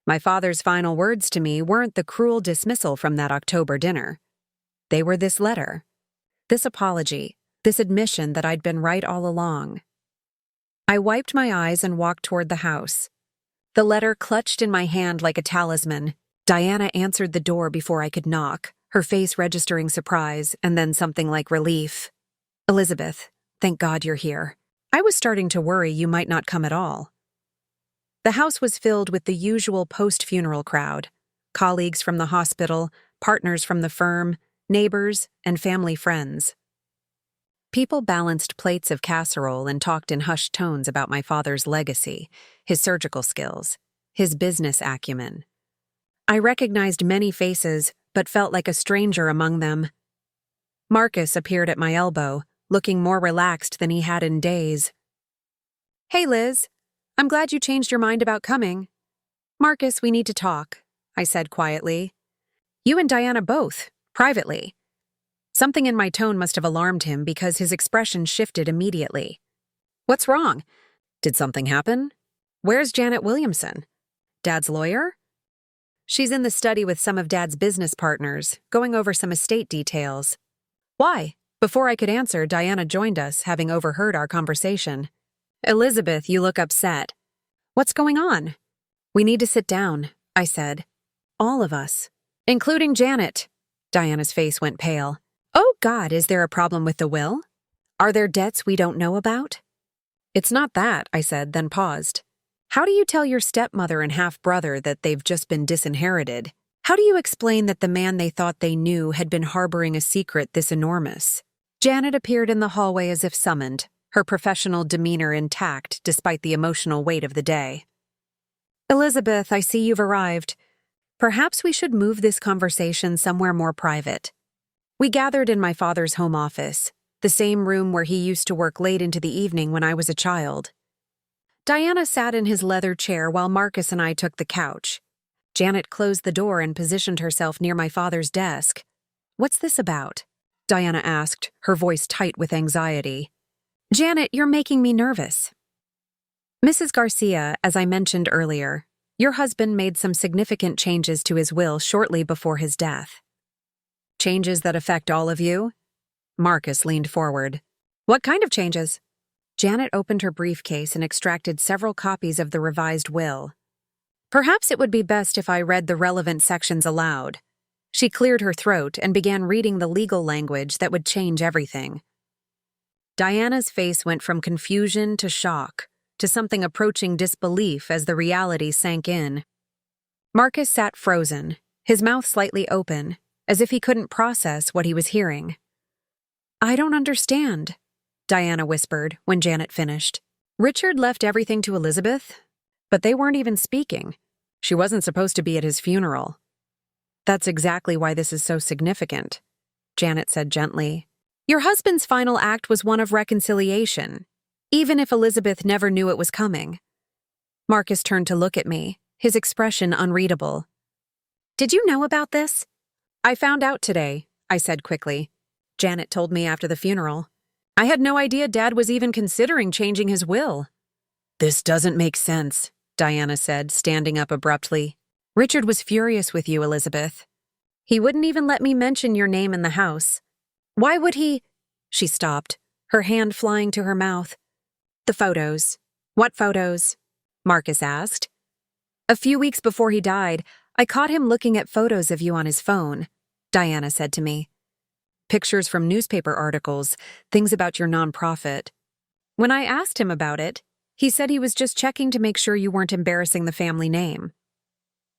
My father's final words to me weren't the cruel dismissal from that October dinner. They were this letter, this apology, this admission that I'd been right all along. I wiped my eyes and walked toward the house. The letter clutched in my hand like a talisman. Diana answered the door before I could knock, her face registering surprise and then something like relief. "Elizabeth, thank God you're here. I was starting to worry you might not come at all." The house was filled with the usual post-funeral crowd, colleagues from the hospital, partners from the firm, neighbors, and family friends. People balanced plates of casserole and talked in hushed tones about my father's legacy, his surgical skills, his business acumen. I recognized many faces, but felt like a stranger among them. Marcus appeared at my elbow, looking more relaxed than he had in days. "Hey, Liz. I'm glad you changed your mind about coming." "Marcus, we need to talk," I said quietly. "You and Diana both, privately." Something in my tone must have alarmed him because his expression shifted immediately. "What's wrong? Did something happen? Where's Janet Williamson? Dad's lawyer?" "She's in the study with some of Dad's business partners, going over some estate details." "Why?" Before I could answer, Diana joined us, having overheard our conversation. "Elizabeth, you look upset. What's going on?" "We need to sit down," I said. "All of us. Including Janet." Diana's face went pale. "Oh God, is there a problem with the will? Are there debts we don't know about?" "It's not that," I said, then paused. "How do you tell your stepmother and half-brother that they've just been disinherited? How do you explain that the man they thought they knew had been harboring a secret this enormous?" Janet appeared in the hallway as if summoned, her professional demeanor intact despite the emotional weight of the day. "Elizabeth, I see you've arrived. Perhaps we should move this conversation somewhere more private." We gathered in my father's home office, the same room where he used to work late into the evening when I was a child. Diana sat in his leather chair while Marcus and I took the couch. Janet closed the door and positioned herself near my father's desk. "What's this about?" Diana asked, her voice tight with anxiety. "Janet, you're making me nervous." "Mrs. Garcia, as I mentioned earlier, your husband made some significant changes to his will shortly before his death." "Changes that affect all of you?" Marcus leaned forward. "What kind of changes?" Janet opened her briefcase and extracted several copies of the revised will. "Perhaps it would be best if I read the relevant sections aloud." She cleared her throat and began reading the legal language that would change everything. Diana's face went from confusion to shock, to something approaching disbelief as the reality sank in. Marcus sat frozen, his mouth slightly open, as if he couldn't process what he was hearing. "I don't understand," Diana whispered when Janet finished. "Richard left everything to Elizabeth, but they weren't even speaking. She wasn't supposed to be at his funeral." "That's exactly why this is so significant," Janet said gently. "Your husband's final act was one of reconciliation, even if Elizabeth never knew it was coming." Marcus turned to look at me, his expression unreadable. "Did you know about this?" "I found out today," I said quickly. "Janet told me after the funeral. I had no idea Dad was even considering changing his will." "This doesn't make sense," Diana said, standing up abruptly. "Richard was furious with you, Elizabeth. He wouldn't even let me mention your name in the house." "Why would he—" She stopped, her hand flying to her mouth. "The photos." "What photos?" Marcus asked. "A few weeks before he died, I caught him looking at photos of you on his phone," Diana said to me. "Pictures from newspaper articles, things about your nonprofit. When I asked him about it, he said he was just checking to make sure you weren't embarrassing the family name."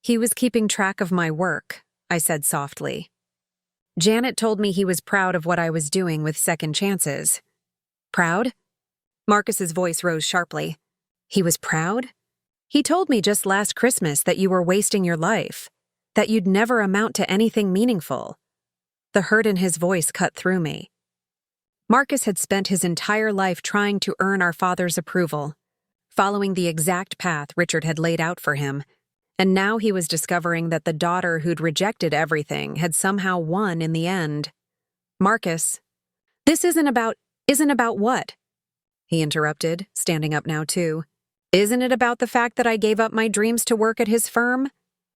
"He was keeping track of my work," I said softly. "Janet told me he was proud of what I was doing with Second Chances." "Proud?" Marcus's voice rose sharply. "He was proud? He told me just last Christmas that you were wasting your life, that you'd never amount to anything meaningful." The hurt in his voice cut through me. Marcus had spent his entire life trying to earn our father's approval, following the exact path Richard had laid out for him, and now he was discovering that the daughter who'd rejected everything had somehow won in the end. "Marcus, this isn't about what?" he interrupted, standing up now too. "Isn't it about the fact that I gave up my dreams to work at his firm?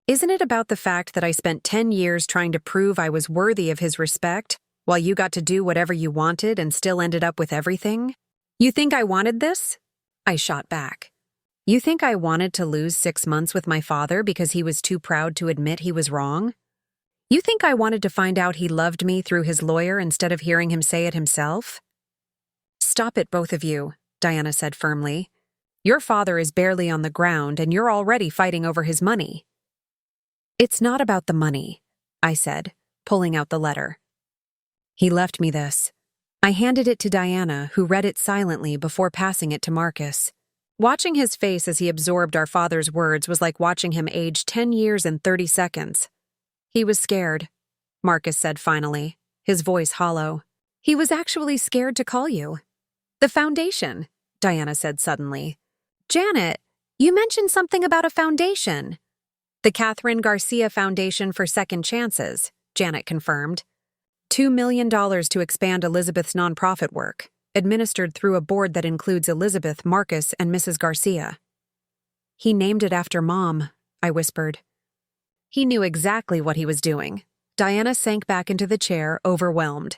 Isn't it about the fact that I spent 10 years trying to prove I was worthy of his respect, while you got to do whatever you wanted and still ended up with everything? You think I wanted this? I shot back. You think I wanted to lose 6 months with my father because he was too proud to admit he was wrong? You think I wanted to find out he loved me through his lawyer instead of hearing him say it himself? Stop it, both of you, Diana said firmly. Your father is barely on the ground and you're already fighting over his money. It's not about the money, I said, pulling out the letter. He left me this. I handed it to Diana, who read it silently before passing it to Marcus. Watching his face as he absorbed our father's words was like watching him age 10 years and 30 seconds. He was scared, Marcus said finally, his voice hollow. He was actually scared to call you. The foundation, Diana said suddenly. Janet, you mentioned something about a foundation. The Catherine Garcia Foundation for Second Chances, Janet confirmed. $2 million to expand Elizabeth's nonprofit work, administered through a board that includes Elizabeth, Marcus, and Mrs. Garcia. He named it after Mom, I whispered. He knew exactly what he was doing. Diana sank back into the chair, overwhelmed.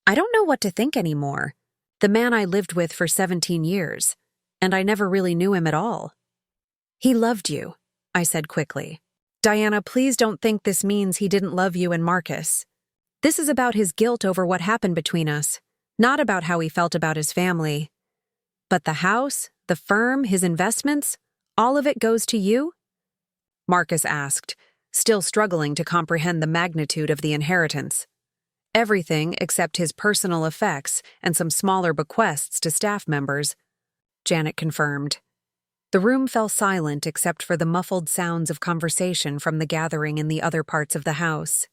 I don't know what to think anymore. The man I lived with for 17 years, and I never really knew him at all. He loved you, I said quickly. Diana, please don't think this means he didn't love you and Marcus. This is about his guilt over what happened between us, not about how he felt about his family. But the house, the firm, his investments, all of it goes to you? Marcus asked, still struggling to comprehend the magnitude of the inheritance. Everything except his personal effects and some smaller bequests to staff members, Janet confirmed. The room fell silent except for the muffled sounds of conversation from the gathering in the other parts of the house.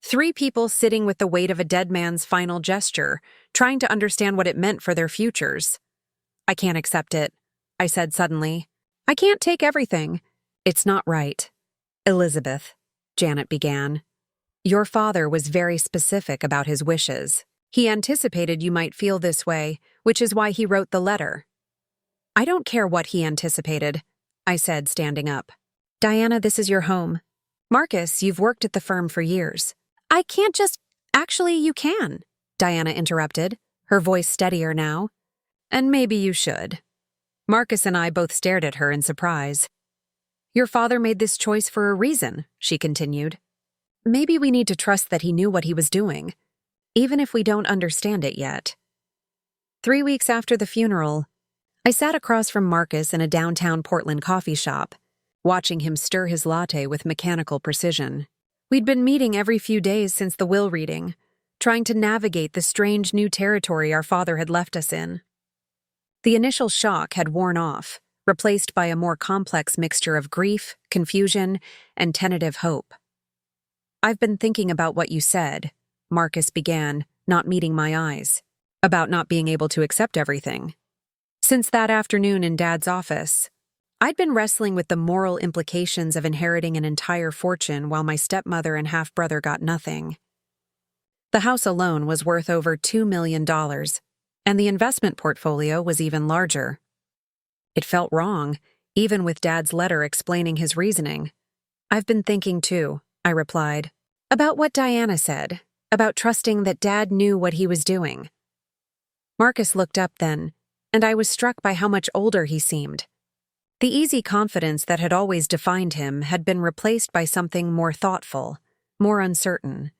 3 people sitting with the weight of a dead man's final gesture, trying to understand what it meant for their futures. I can't accept it, I said suddenly. I can't take everything. It's not right. Elizabeth, Janet began. Your father was very specific about his wishes. He anticipated you might feel this way, which is why he wrote the letter. I don't care what he anticipated, I said, standing up. Diana, this is your home. Marcus, you've worked at the firm for years. I can't just— Actually, you can, Diana interrupted, her voice steadier now. And maybe you should. Marcus and I both stared at her in surprise. Your father made this choice for a reason, she continued. Maybe we need to trust that he knew what he was doing, even if we don't understand it yet. 3 weeks after the funeral, I sat across from Marcus in a downtown Portland coffee shop, watching him stir his latte with mechanical precision. We'd been meeting every few days since the will reading, trying to navigate the strange new territory our father had left us in. The initial shock had worn off, replaced by a more complex mixture of grief, confusion, and tentative hope. I've been thinking about what you said, Marcus began, not meeting my eyes, about not being able to accept everything. Since that afternoon in Dad's office, I'd been wrestling with the moral implications of inheriting an entire fortune while my stepmother and half-brother got nothing. The house alone was worth over $2 million, and the investment portfolio was even larger. It felt wrong, even with Dad's letter explaining his reasoning. I've been thinking too, I replied, about what Diana said, about trusting that Dad knew what he was doing. Marcus looked up then, and I was struck by how much older he seemed. The easy confidence that had always defined him had been replaced by something more thoughtful, more uncertain.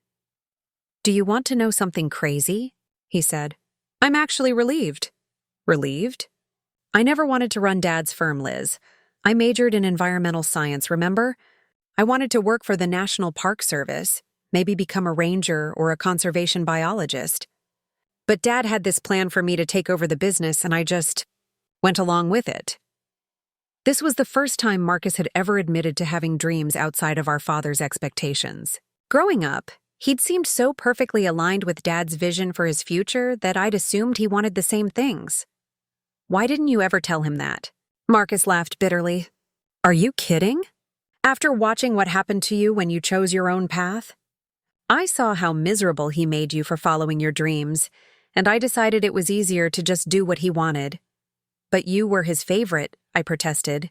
Do you want to know something crazy? He said. I'm actually relieved. Relieved? I never wanted to run Dad's firm, Liz. I majored in environmental science, remember? I wanted to work for the National Park Service, maybe become a ranger or a conservation biologist. But Dad had this plan for me to take over the business, and I just went along with it. This was the first time Marcus had ever admitted to having dreams outside of our father's expectations. Growing up, he'd seemed so perfectly aligned with Dad's vision for his future that I'd assumed he wanted the same things. Why didn't you ever tell him that? Marcus laughed bitterly. Are you kidding? After watching what happened to you when you chose your own path? I saw how miserable he made you for following your dreams, and I decided it was easier to just do what he wanted. But you were his favorite, I protested.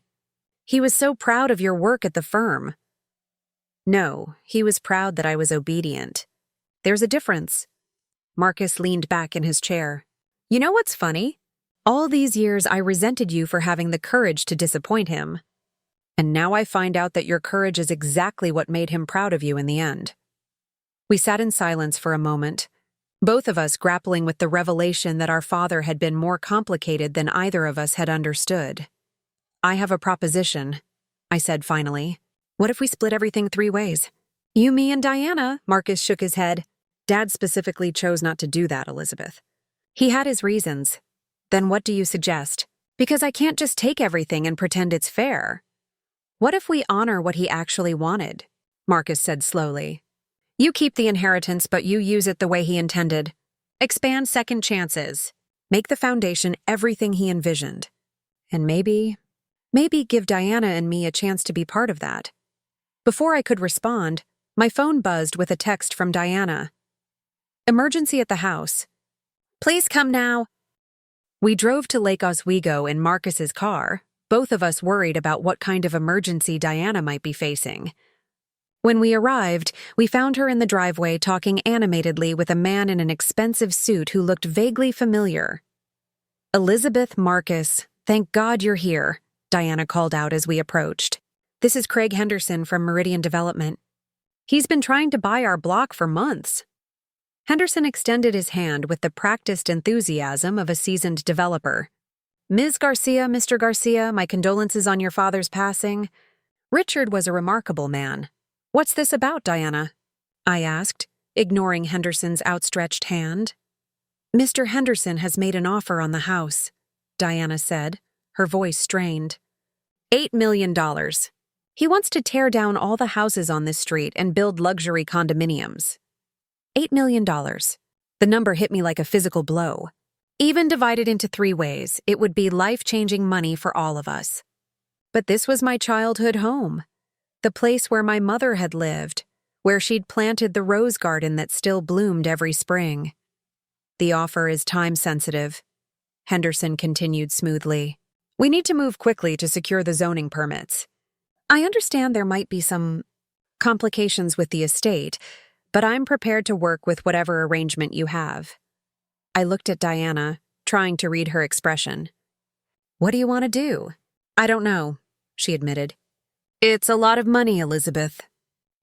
He was so proud of your work at the firm. No, he was proud that I was obedient. There's a difference. Marcus leaned back in his chair. You know what's funny? All these years I resented you for having the courage to disappoint him. And now I find out that your courage is exactly what made him proud of you in the end. We sat in silence for a moment, both of us grappling with the revelation that our father had been more complicated than either of us had understood. I have a proposition, I said finally. What if we split everything 3 ways? You, me, and Diana, Marcus shook his head. Dad specifically chose not to do that, Elizabeth. He had his reasons. Then what do you suggest? Because I can't just take everything and pretend it's fair. What if we honor what he actually wanted? Marcus said slowly. You keep the inheritance, but you use it the way he intended. Expand second chances. Make the foundation everything he envisioned. And maybe give Diana and me a chance to be part of that. Before I could respond, my phone buzzed with a text from Diana. Emergency at the house. Please come now. We drove to Lake Oswego in Marcus's car, both of us worried about what kind of emergency Diana might be facing. When we arrived, we found her in the driveway talking animatedly with a man in an expensive suit who looked vaguely familiar. Elizabeth, Marcus, thank God you're here, Diana called out as we approached. This is Craig Henderson from Meridian Development. He's been trying to buy our block for months. Henderson extended his hand with the practiced enthusiasm of a seasoned developer. Ms. Garcia, Mr. Garcia, my condolences on your father's passing. Richard was a remarkable man. What's this about, Diana? I asked, ignoring Henderson's outstretched hand. Mr. Henderson has made an offer on the house, Diana said, her voice strained. $8 million. He wants to tear down all the houses on this street and build luxury condominiums. $8 million. The number hit me like a physical blow. Even divided into 3 ways, it would be life-changing money for all of us. But this was my childhood home, the place where my mother had lived, where she'd planted the rose garden that still bloomed every spring. The offer is time-sensitive, Henderson continued smoothly. We need to move quickly to secure the zoning permits. I understand there might be some complications with the estate, but I'm prepared to work with whatever arrangement you have. I looked at Diana, trying to read her expression. What do you want to do? I don't know, she admitted. It's a lot of money, Elizabeth.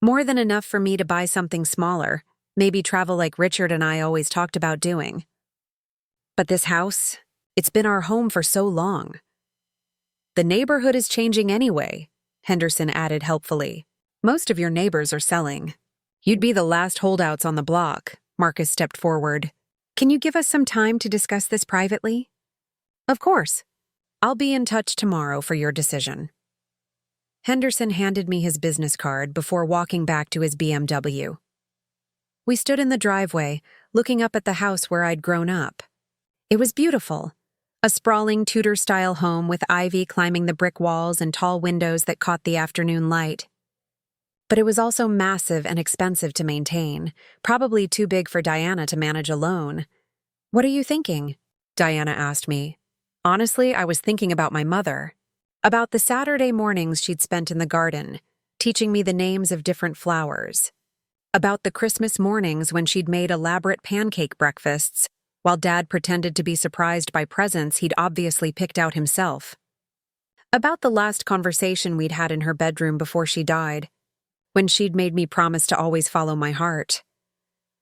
More than enough for me to buy something smaller, maybe travel like Richard and I always talked about doing. But this house, it's been our home for so long. The neighborhood is changing anyway, Henderson added helpfully. Most of your neighbors are selling. You'd be the last holdouts on the block, Marcus stepped forward. Can you give us some time to discuss this privately? Of course. I'll be in touch tomorrow for your decision. Henderson handed me his business card before walking back to his BMW. We stood in the driveway, looking up at the house where I'd grown up. It was beautiful. A sprawling Tudor-style home with ivy climbing the brick walls and tall windows that caught the afternoon light. But it was also massive and expensive to maintain, probably too big for Diana to manage alone. What are you thinking? Diana asked me. Honestly, I was thinking about my mother. About the Saturday mornings she'd spent in the garden, teaching me the names of different flowers. About the Christmas mornings when she'd made elaborate pancake breakfasts, while Dad pretended to be surprised by presents he'd obviously picked out himself. About the last conversation we'd had in her bedroom before she died, when she'd made me promise to always follow my heart.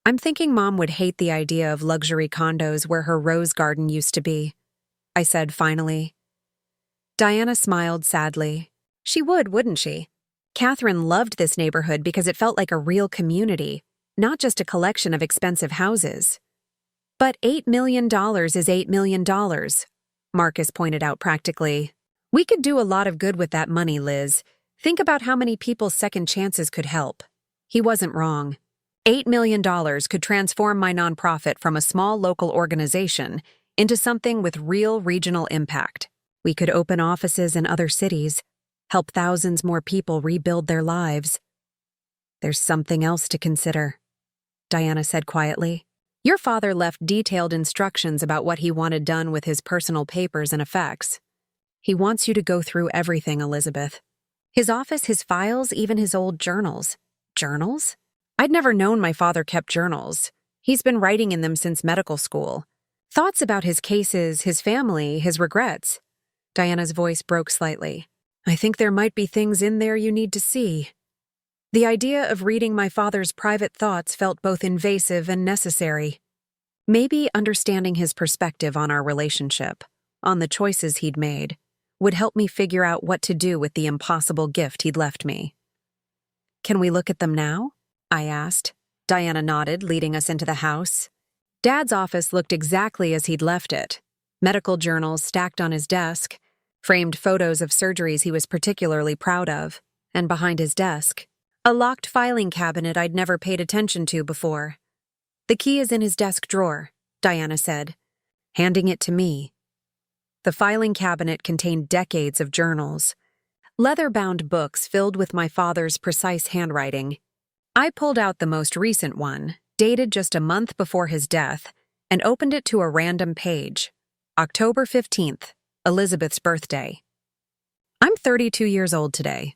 I'm thinking Mom would hate the idea of luxury condos where her rose garden used to be, I said finally. Diana smiled sadly. She would, wouldn't she? Catherine loved this neighborhood because it felt like a real community, not just a collection of expensive houses. But $8 million is $8 million, Marcus pointed out practically. We could do a lot of good with that money, Liz. Think about how many people's second chances could help. He wasn't wrong. $8 million could transform my nonprofit from a small local organization into something with real regional impact. We could open offices in other cities, help thousands more people rebuild their lives. There's something else to consider, Diana said quietly. Your father left detailed instructions about what he wanted done with his personal papers and effects. He wants you to go through everything, Elizabeth. His office, his files, even his old journals. Journals? I'd never known my father kept journals. He's been writing in them since medical school. Thoughts about his cases, his family, his regrets. Diana's voice broke slightly. I think there might be things in there you need to see. The idea of reading my father's private thoughts felt both invasive and necessary. Maybe understanding his perspective on our relationship, on the choices he'd made, would help me figure out what to do with the impossible gift he'd left me. Can we look at them now? I asked. Diana nodded, leading us into the house. Dad's office looked exactly as he'd left it. Medical journals stacked on his desk, framed photos of surgeries he was particularly proud of, and behind his desk, a locked filing cabinet I'd never paid attention to before. The key is in his desk drawer, Diana said, handing it to me. The filing cabinet contained decades of journals, leather-bound books filled with my father's precise handwriting. I pulled out the most recent one, dated just a month before his death, and opened it to a random page. October 15th, Elizabeth's birthday. I'm 32 years old today.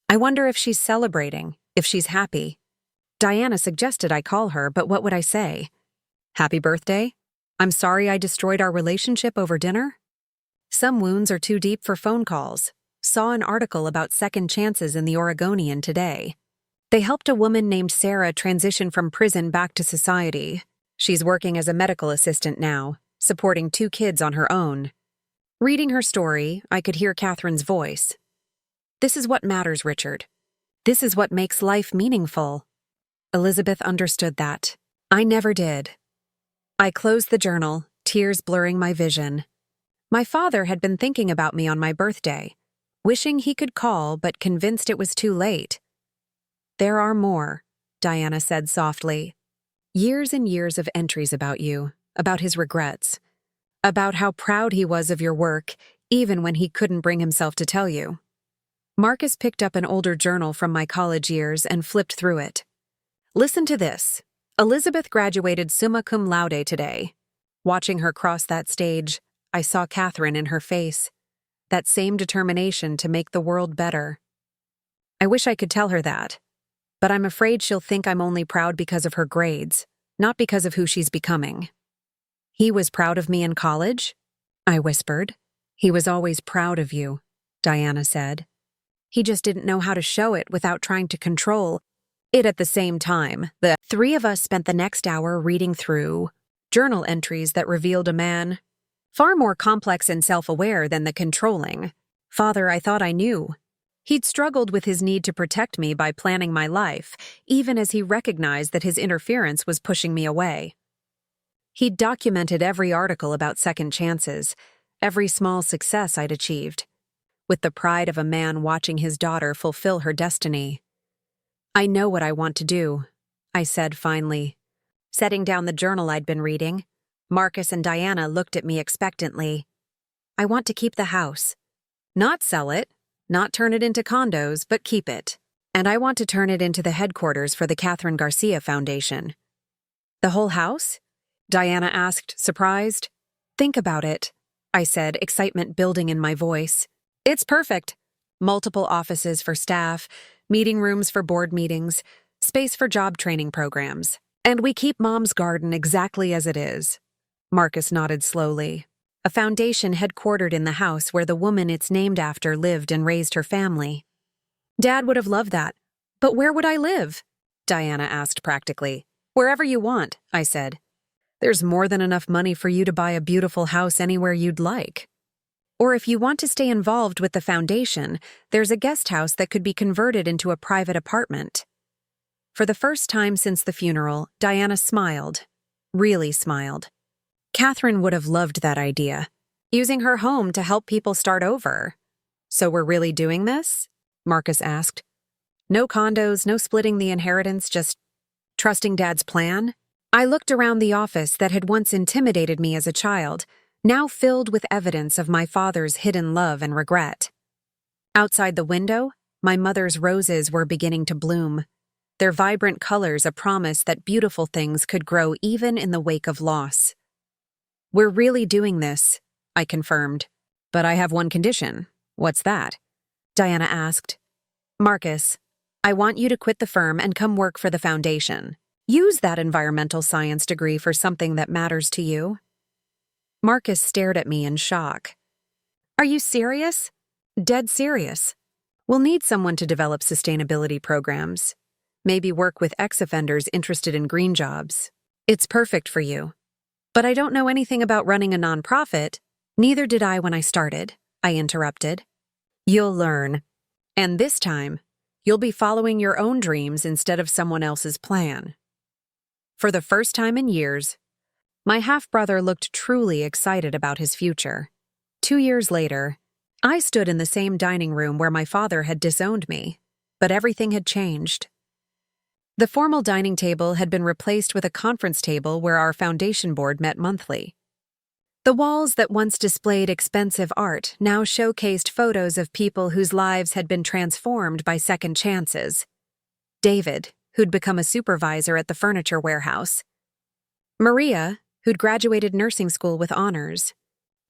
I wonder if she's celebrating, if she's happy. Diana suggested I call her, but what would I say? Happy birthday? I'm sorry I destroyed our relationship over dinner? Some wounds are too deep for phone calls. Saw an article about second chances in the Oregonian today. They helped a woman named Sarah transition from prison back to society. She's working as a medical assistant now, supporting 2 kids on her own. Reading her story, I could hear Catherine's voice. This is what matters, Richard. This is what makes life meaningful. Elizabeth understood that. I never did. I closed the journal, tears blurring my vision. My father had been thinking about me on my birthday, wishing he could call but convinced it was too late. There are more, Diana said softly. Years and years of entries about you, about his regrets, about how proud he was of your work, even when he couldn't bring himself to tell you. Marcus picked up an older journal from my college years and flipped through it. Listen to this. Elizabeth graduated summa cum laude today. Watching her cross that stage, I saw Catherine in her face. That same determination to make the world better. I wish I could tell her that. But I'm afraid she'll think I'm only proud because of her grades, not because of who she's becoming. He was proud of me in college? I whispered. He was always proud of you, Diana said. He just didn't know how to show it without trying to control it at the same time. The 3 of us spent the next hour reading through journal entries that revealed a man far more complex and self-aware than the controlling father I thought I knew. He'd struggled with his need to protect me by planning my life, even as he recognized that his interference was pushing me away. He'd documented every article about second chances, every small success I'd achieved, with the pride of a man watching his daughter fulfill her destiny. I know what I want to do, I said finally. Setting down the journal I'd been reading, Marcus and Diana looked at me expectantly. I want to keep the house. Not sell it. Not turn it into condos, but keep it. And I want to turn it into the headquarters for the Catherine Garcia Foundation. The whole house? Diana asked, surprised. Think about it, I said, excitement building in my voice. It's perfect. Multiple offices for staff, meeting rooms for board meetings, space for job training programs. And we keep Mom's garden exactly as it is. Marcus nodded slowly. A foundation headquartered in the house where the woman it's named after lived and raised her family. Dad would have loved that. But where would I live? Diana asked practically. Wherever you want, I said. There's more than enough money for you to buy a beautiful house anywhere you'd like. Or if you want to stay involved with the foundation, there's a guest house that could be converted into a private apartment. For the first time since the funeral, Diana smiled. Really smiled. Catherine would have loved that idea, using her home to help people start over. So we're really doing this? Marcus asked. No condos, no splitting the inheritance, just trusting Dad's plan? I looked around the office that had once intimidated me as a child, now filled with evidence of my father's hidden love and regret. Outside the window, my mother's roses were beginning to bloom, their vibrant colors a promise that beautiful things could grow even in the wake of loss. We're really doing this, I confirmed. But I have one condition. What's that? Diana asked. Marcus, I want you to quit the firm and come work for the foundation. Use that environmental science degree for something that matters to you." Marcus stared at me in shock. "Are you serious?" "Dead serious. We'll need someone to develop sustainability programs. Maybe work with ex-offenders interested in green jobs. It's perfect for you. But I don't know anything about running a nonprofit." "Neither did I when I started," I interrupted. "You'll learn. And this time, you'll be following your own dreams instead of someone else's plan." For the first time in years, my half-brother looked truly excited about his future. 2 years later, I stood in the same dining room where my father had disowned me, but everything had changed. The formal dining table had been replaced with a conference table where our foundation board met monthly. The walls that once displayed expensive art now showcased photos of people whose lives had been transformed by second chances. David, who'd become a supervisor at the furniture warehouse. Maria, who'd graduated nursing school with honors.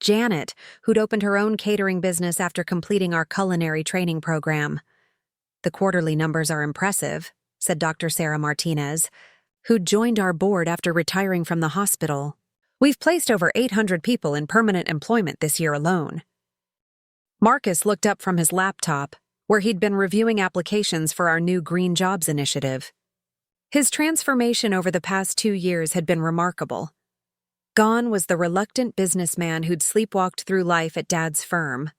Janet, who'd opened her own catering business after completing our culinary training program. "The quarterly numbers are impressive," said Dr. Sarah Martinez, who'd joined our board after retiring from the hospital. "We've placed over 800 people in permanent employment this year alone." Marcus looked up from his laptop, where he'd been reviewing applications for our new Green Jobs initiative. His transformation over the past 2 years had been remarkable. Gone was the reluctant businessman who'd sleepwalked through life at Dad's firm,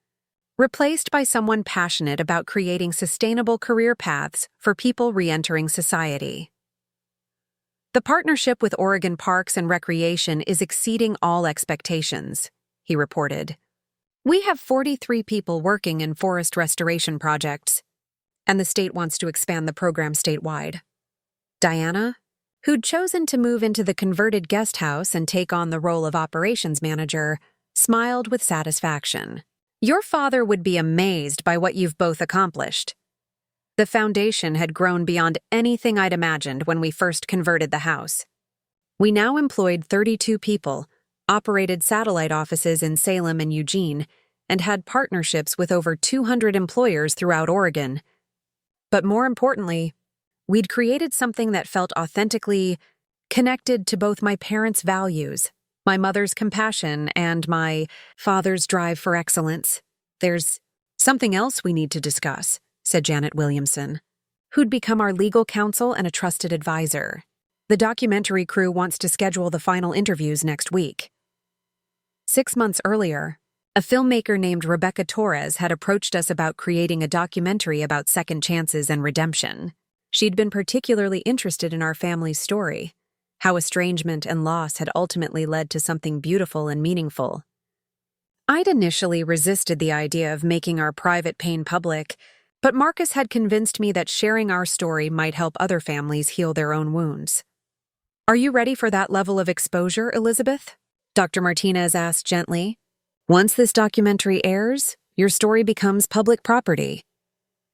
replaced by someone passionate about creating sustainable career paths for people re-entering society. "The partnership with Oregon Parks and Recreation is exceeding all expectations," he reported. "We have 43 people working in forest restoration projects, and the state wants to expand the program statewide." Diana, who'd chosen to move into the converted guest house and take on the role of operations manager, smiled with satisfaction. "Your father would be amazed by what you've both accomplished." The foundation had grown beyond anything I'd imagined when we first converted the house. We now employed 32 people, operated satellite offices in Salem and Eugene, and had partnerships with over 200 employers throughout Oregon. But more importantly, we'd created something that felt authentically connected to both my parents' values, my mother's compassion, and my father's drive for excellence. "There's something else we need to discuss," said Janet Williamson, who'd become our legal counsel and a trusted advisor. "The documentary crew wants to schedule the final interviews next week." 6 months earlier, a filmmaker named Rebecca Torres had approached us about creating a documentary about second chances and redemption. She'd been particularly interested in our family's story, how estrangement and loss had ultimately led to something beautiful and meaningful. I'd initially resisted the idea of making our private pain public, but Marcus had convinced me that sharing our story might help other families heal their own wounds. "Are you ready for that level of exposure, Elizabeth?" Dr. Martinez asked gently. "Once this documentary airs, your story becomes public property."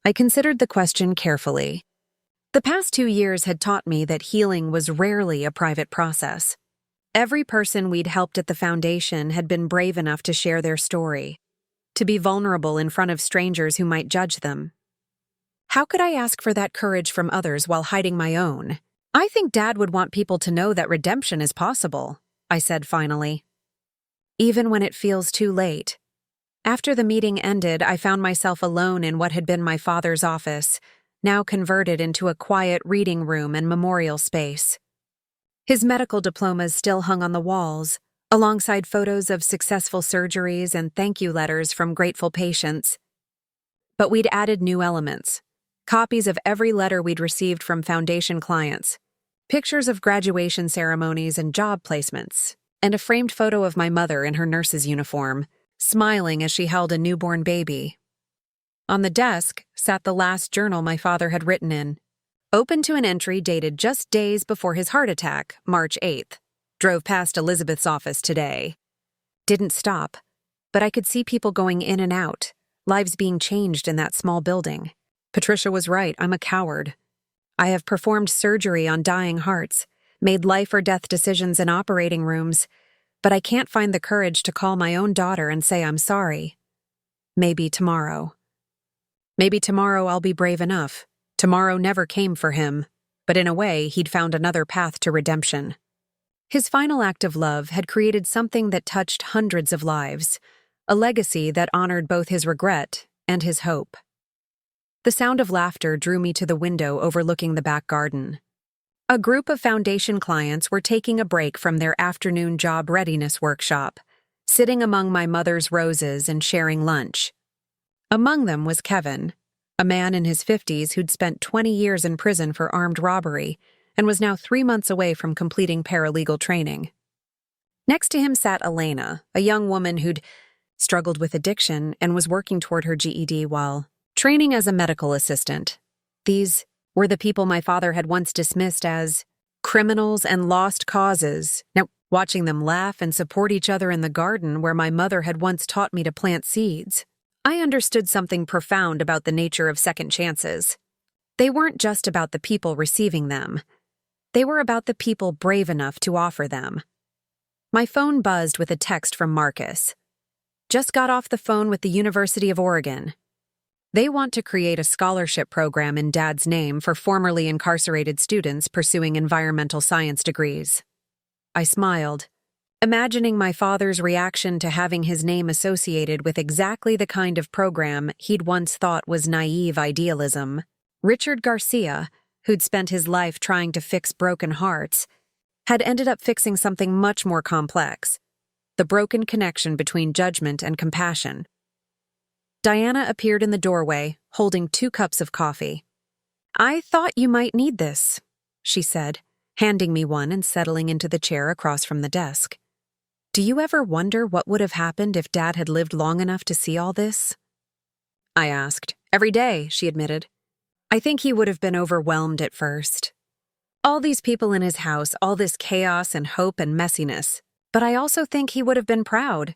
I considered the question carefully. The past 2 years had taught me that healing was rarely a private process. Every person we'd helped at the foundation had been brave enough to share their story, to be vulnerable in front of strangers who might judge them. How could I ask for that courage from others while hiding my own? "I think Dad would want people to know that redemption is possible," I said finally. "Even when it feels too late." After the meeting ended, I found myself alone in what had been my father's office, now converted into a quiet reading room and memorial space. His medical diplomas still hung on the walls, alongside photos of successful surgeries and thank you letters from grateful patients. But we'd added new elements. Copies of every letter we'd received from foundation clients, pictures of graduation ceremonies and job placements, and a framed photo of my mother in her nurse's uniform, smiling as she held a newborn baby. On the desk sat the last journal my father had written in, open to an entry dated just days before his heart attack, March 8th. Drove past Elizabeth's office today. Didn't stop, but I could see people going in and out, lives being changed in that small building. Patricia was right, I'm a coward. I have performed surgery on dying hearts, made life or death decisions in operating rooms, but I can't find the courage to call my own daughter and say I'm sorry. Maybe tomorrow. Maybe tomorrow I'll be brave enough. Tomorrow never came for him, but in a way, he'd found another path to redemption. His final act of love had created something that touched hundreds of lives, a legacy that honored both his regret and his hope. The sound of laughter drew me to the window overlooking the back garden. A group of foundation clients were taking a break from their afternoon job readiness workshop, sitting among my mother's roses and sharing lunch. Among them was Kevin, a man in his 50s who'd spent 20 years in prison for armed robbery and was now 3 months away from completing paralegal training. Next to him sat Elena, a young woman who'd struggled with addiction and was working toward her GED while training as a medical assistant. These were the people my father had once dismissed as criminals and lost causes. Now, watching them laugh and support each other in the garden where my mother had once taught me to plant seeds, I understood something profound about the nature of second chances. They weren't just about the people receiving them. They were about the people brave enough to offer them. My phone buzzed with a text from Marcus. Just got off the phone with the University of Oregon. They want to create a scholarship program in Dad's name for formerly incarcerated students pursuing environmental science degrees. I smiled, imagining my father's reaction to having his name associated with exactly the kind of program he'd once thought was naive idealism. Richard Garcia, who'd spent his life trying to fix broken hearts, had ended up fixing something much more complex: the broken connection between judgment and compassion. Diana appeared in the doorway, holding 2 cups of coffee. "I thought you might need this," she said, handing me one and settling into the chair across from the desk. "Do you ever wonder what would have happened if Dad had lived long enough to see all this?" I asked. "Every day," she admitted. "I think he would have been overwhelmed at first. All these people in his house, all this chaos and hope and messiness. But I also think he would have been proud.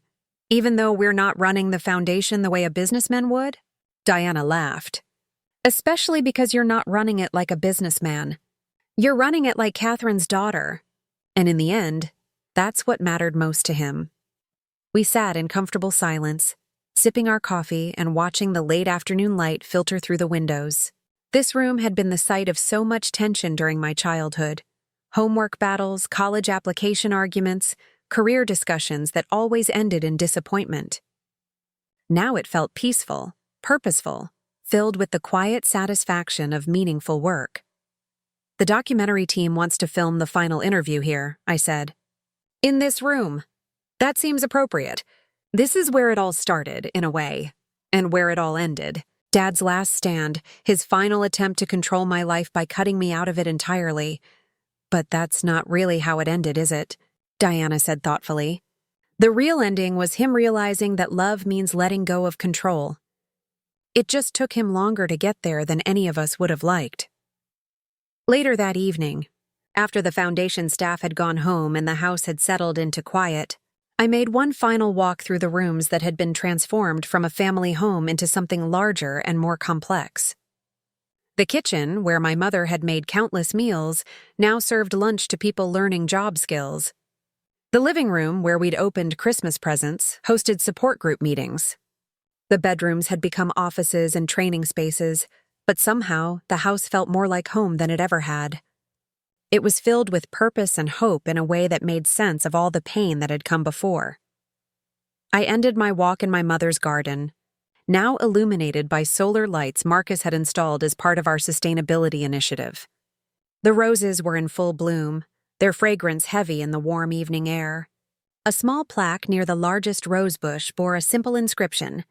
Even though we're not running the foundation the way a businessman would?" Diana laughed. "Especially because you're not running it like a businessman. You're running it like Catherine's daughter. And in the end, that's what mattered most to him." We sat in comfortable silence, sipping our coffee and watching the late afternoon light filter through the windows. This room had been the site of so much tension during my childhood. Homework battles, college application arguments, career discussions that always ended in disappointment. Now it felt peaceful, purposeful, filled with the quiet satisfaction of meaningful work. "The documentary team wants to film the final interview here," I said. "In this room. That seems appropriate. This is where it all started, in a way, and where it all ended. Dad's last stand, his final attempt to control my life by cutting me out of it entirely. But that's not really how it ended, is it?" Diana said thoughtfully. "The real ending was him realizing that love means letting go of control. It just took him longer to get there than any of us would have liked." Later that evening, after the foundation staff had gone home and the house had settled into quiet, I made one final walk through the rooms that had been transformed from a family home into something larger and more complex. The kitchen, where my mother had made countless meals, now served lunch to people learning job skills. The living room, where we'd opened Christmas presents, hosted support group meetings. The bedrooms had become offices and training spaces, but somehow the house felt more like home than it ever had. It was filled with purpose and hope in a way that made sense of all the pain that had come before. I ended my walk in my mother's garden, now illuminated by solar lights Marcus had installed as part of our sustainability initiative. The roses were in full bloom, their fragrance heavy in the warm evening air. A small plaque near the largest rose bush bore a simple inscription: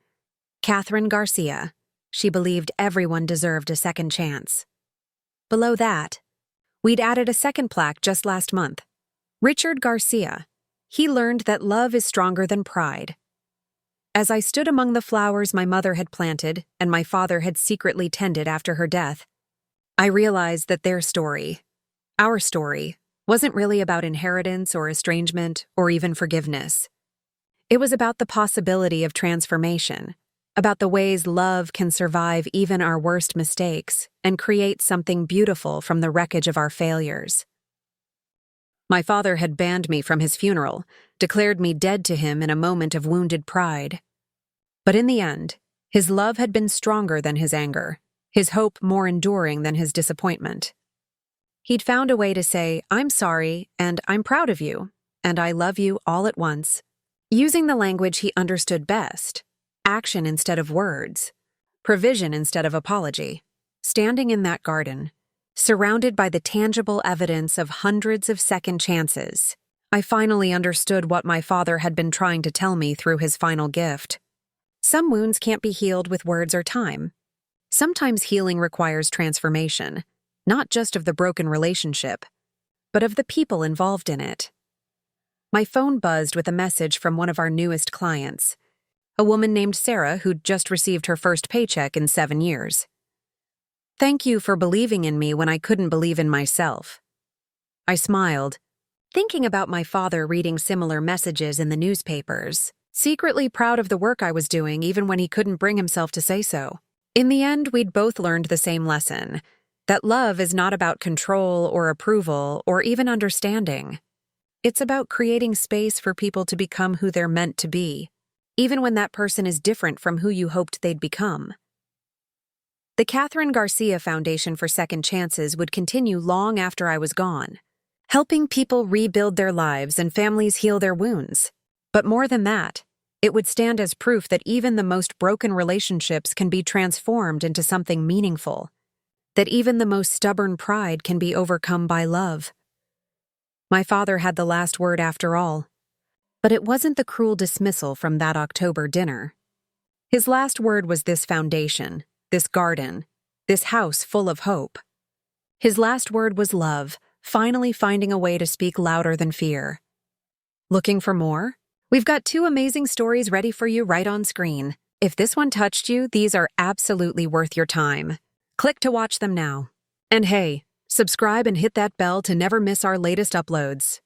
"Catherine Garcia. She believed everyone deserved a second chance." Below that, we'd added a second plaque just last month. "Richard Garcia. He learned that love is stronger than pride." As I stood among the flowers my mother had planted and my father had secretly tended after her death, I realized that their story, our story, wasn't really about inheritance or estrangement or even forgiveness. It was about the possibility of transformation, about the ways love can survive even our worst mistakes and create something beautiful from the wreckage of our failures. My father had banned me from his funeral, declared me dead to him in a moment of wounded pride. But in the end, his love had been stronger than his anger. his hope more enduring than his disappointment. He'd found a way to say, "I'm sorry," and "I'm proud of you," and "I love you" all at once, using the language he understood best, action instead of words, provision instead of apology. Standing in that garden, surrounded by the tangible evidence of hundreds of second chances, I finally understood what my father had been trying to tell me through his final gift. Some wounds can't be healed with words or time. Sometimes healing requires transformation, not just of the broken relationship, but of the people involved in it. My phone buzzed with a message from one of our newest clients, a woman named Sarah who'd just received her first paycheck in 7 years. "Thank you for believing in me when I couldn't believe in myself." I smiled, thinking about my father reading similar messages in the newspapers, secretly proud of the work I was doing even when he couldn't bring himself to say so. In the end, we'd both learned the same lesson, that love is not about control or approval or even understanding. It's about creating space for people to become who they're meant to be, even when that person is different from who you hoped they'd become. The Catherine Garcia Foundation for Second Chances would continue long after I was gone, helping people rebuild their lives and families heal their wounds. But more than that, it would stand as proof that even the most broken relationships can be transformed into something meaningful, that even the most stubborn pride can be overcome by love. My father had the last word after all, but it wasn't the cruel dismissal from that October dinner. His last word was this foundation, this garden, this house full of hope. His last word was love, finally finding a way to speak louder than fear. Looking for more? We've got 2 amazing stories ready for you right on screen. If this one touched you, these are absolutely worth your time. Click to watch them now. And hey, subscribe and hit that bell to never miss our latest uploads.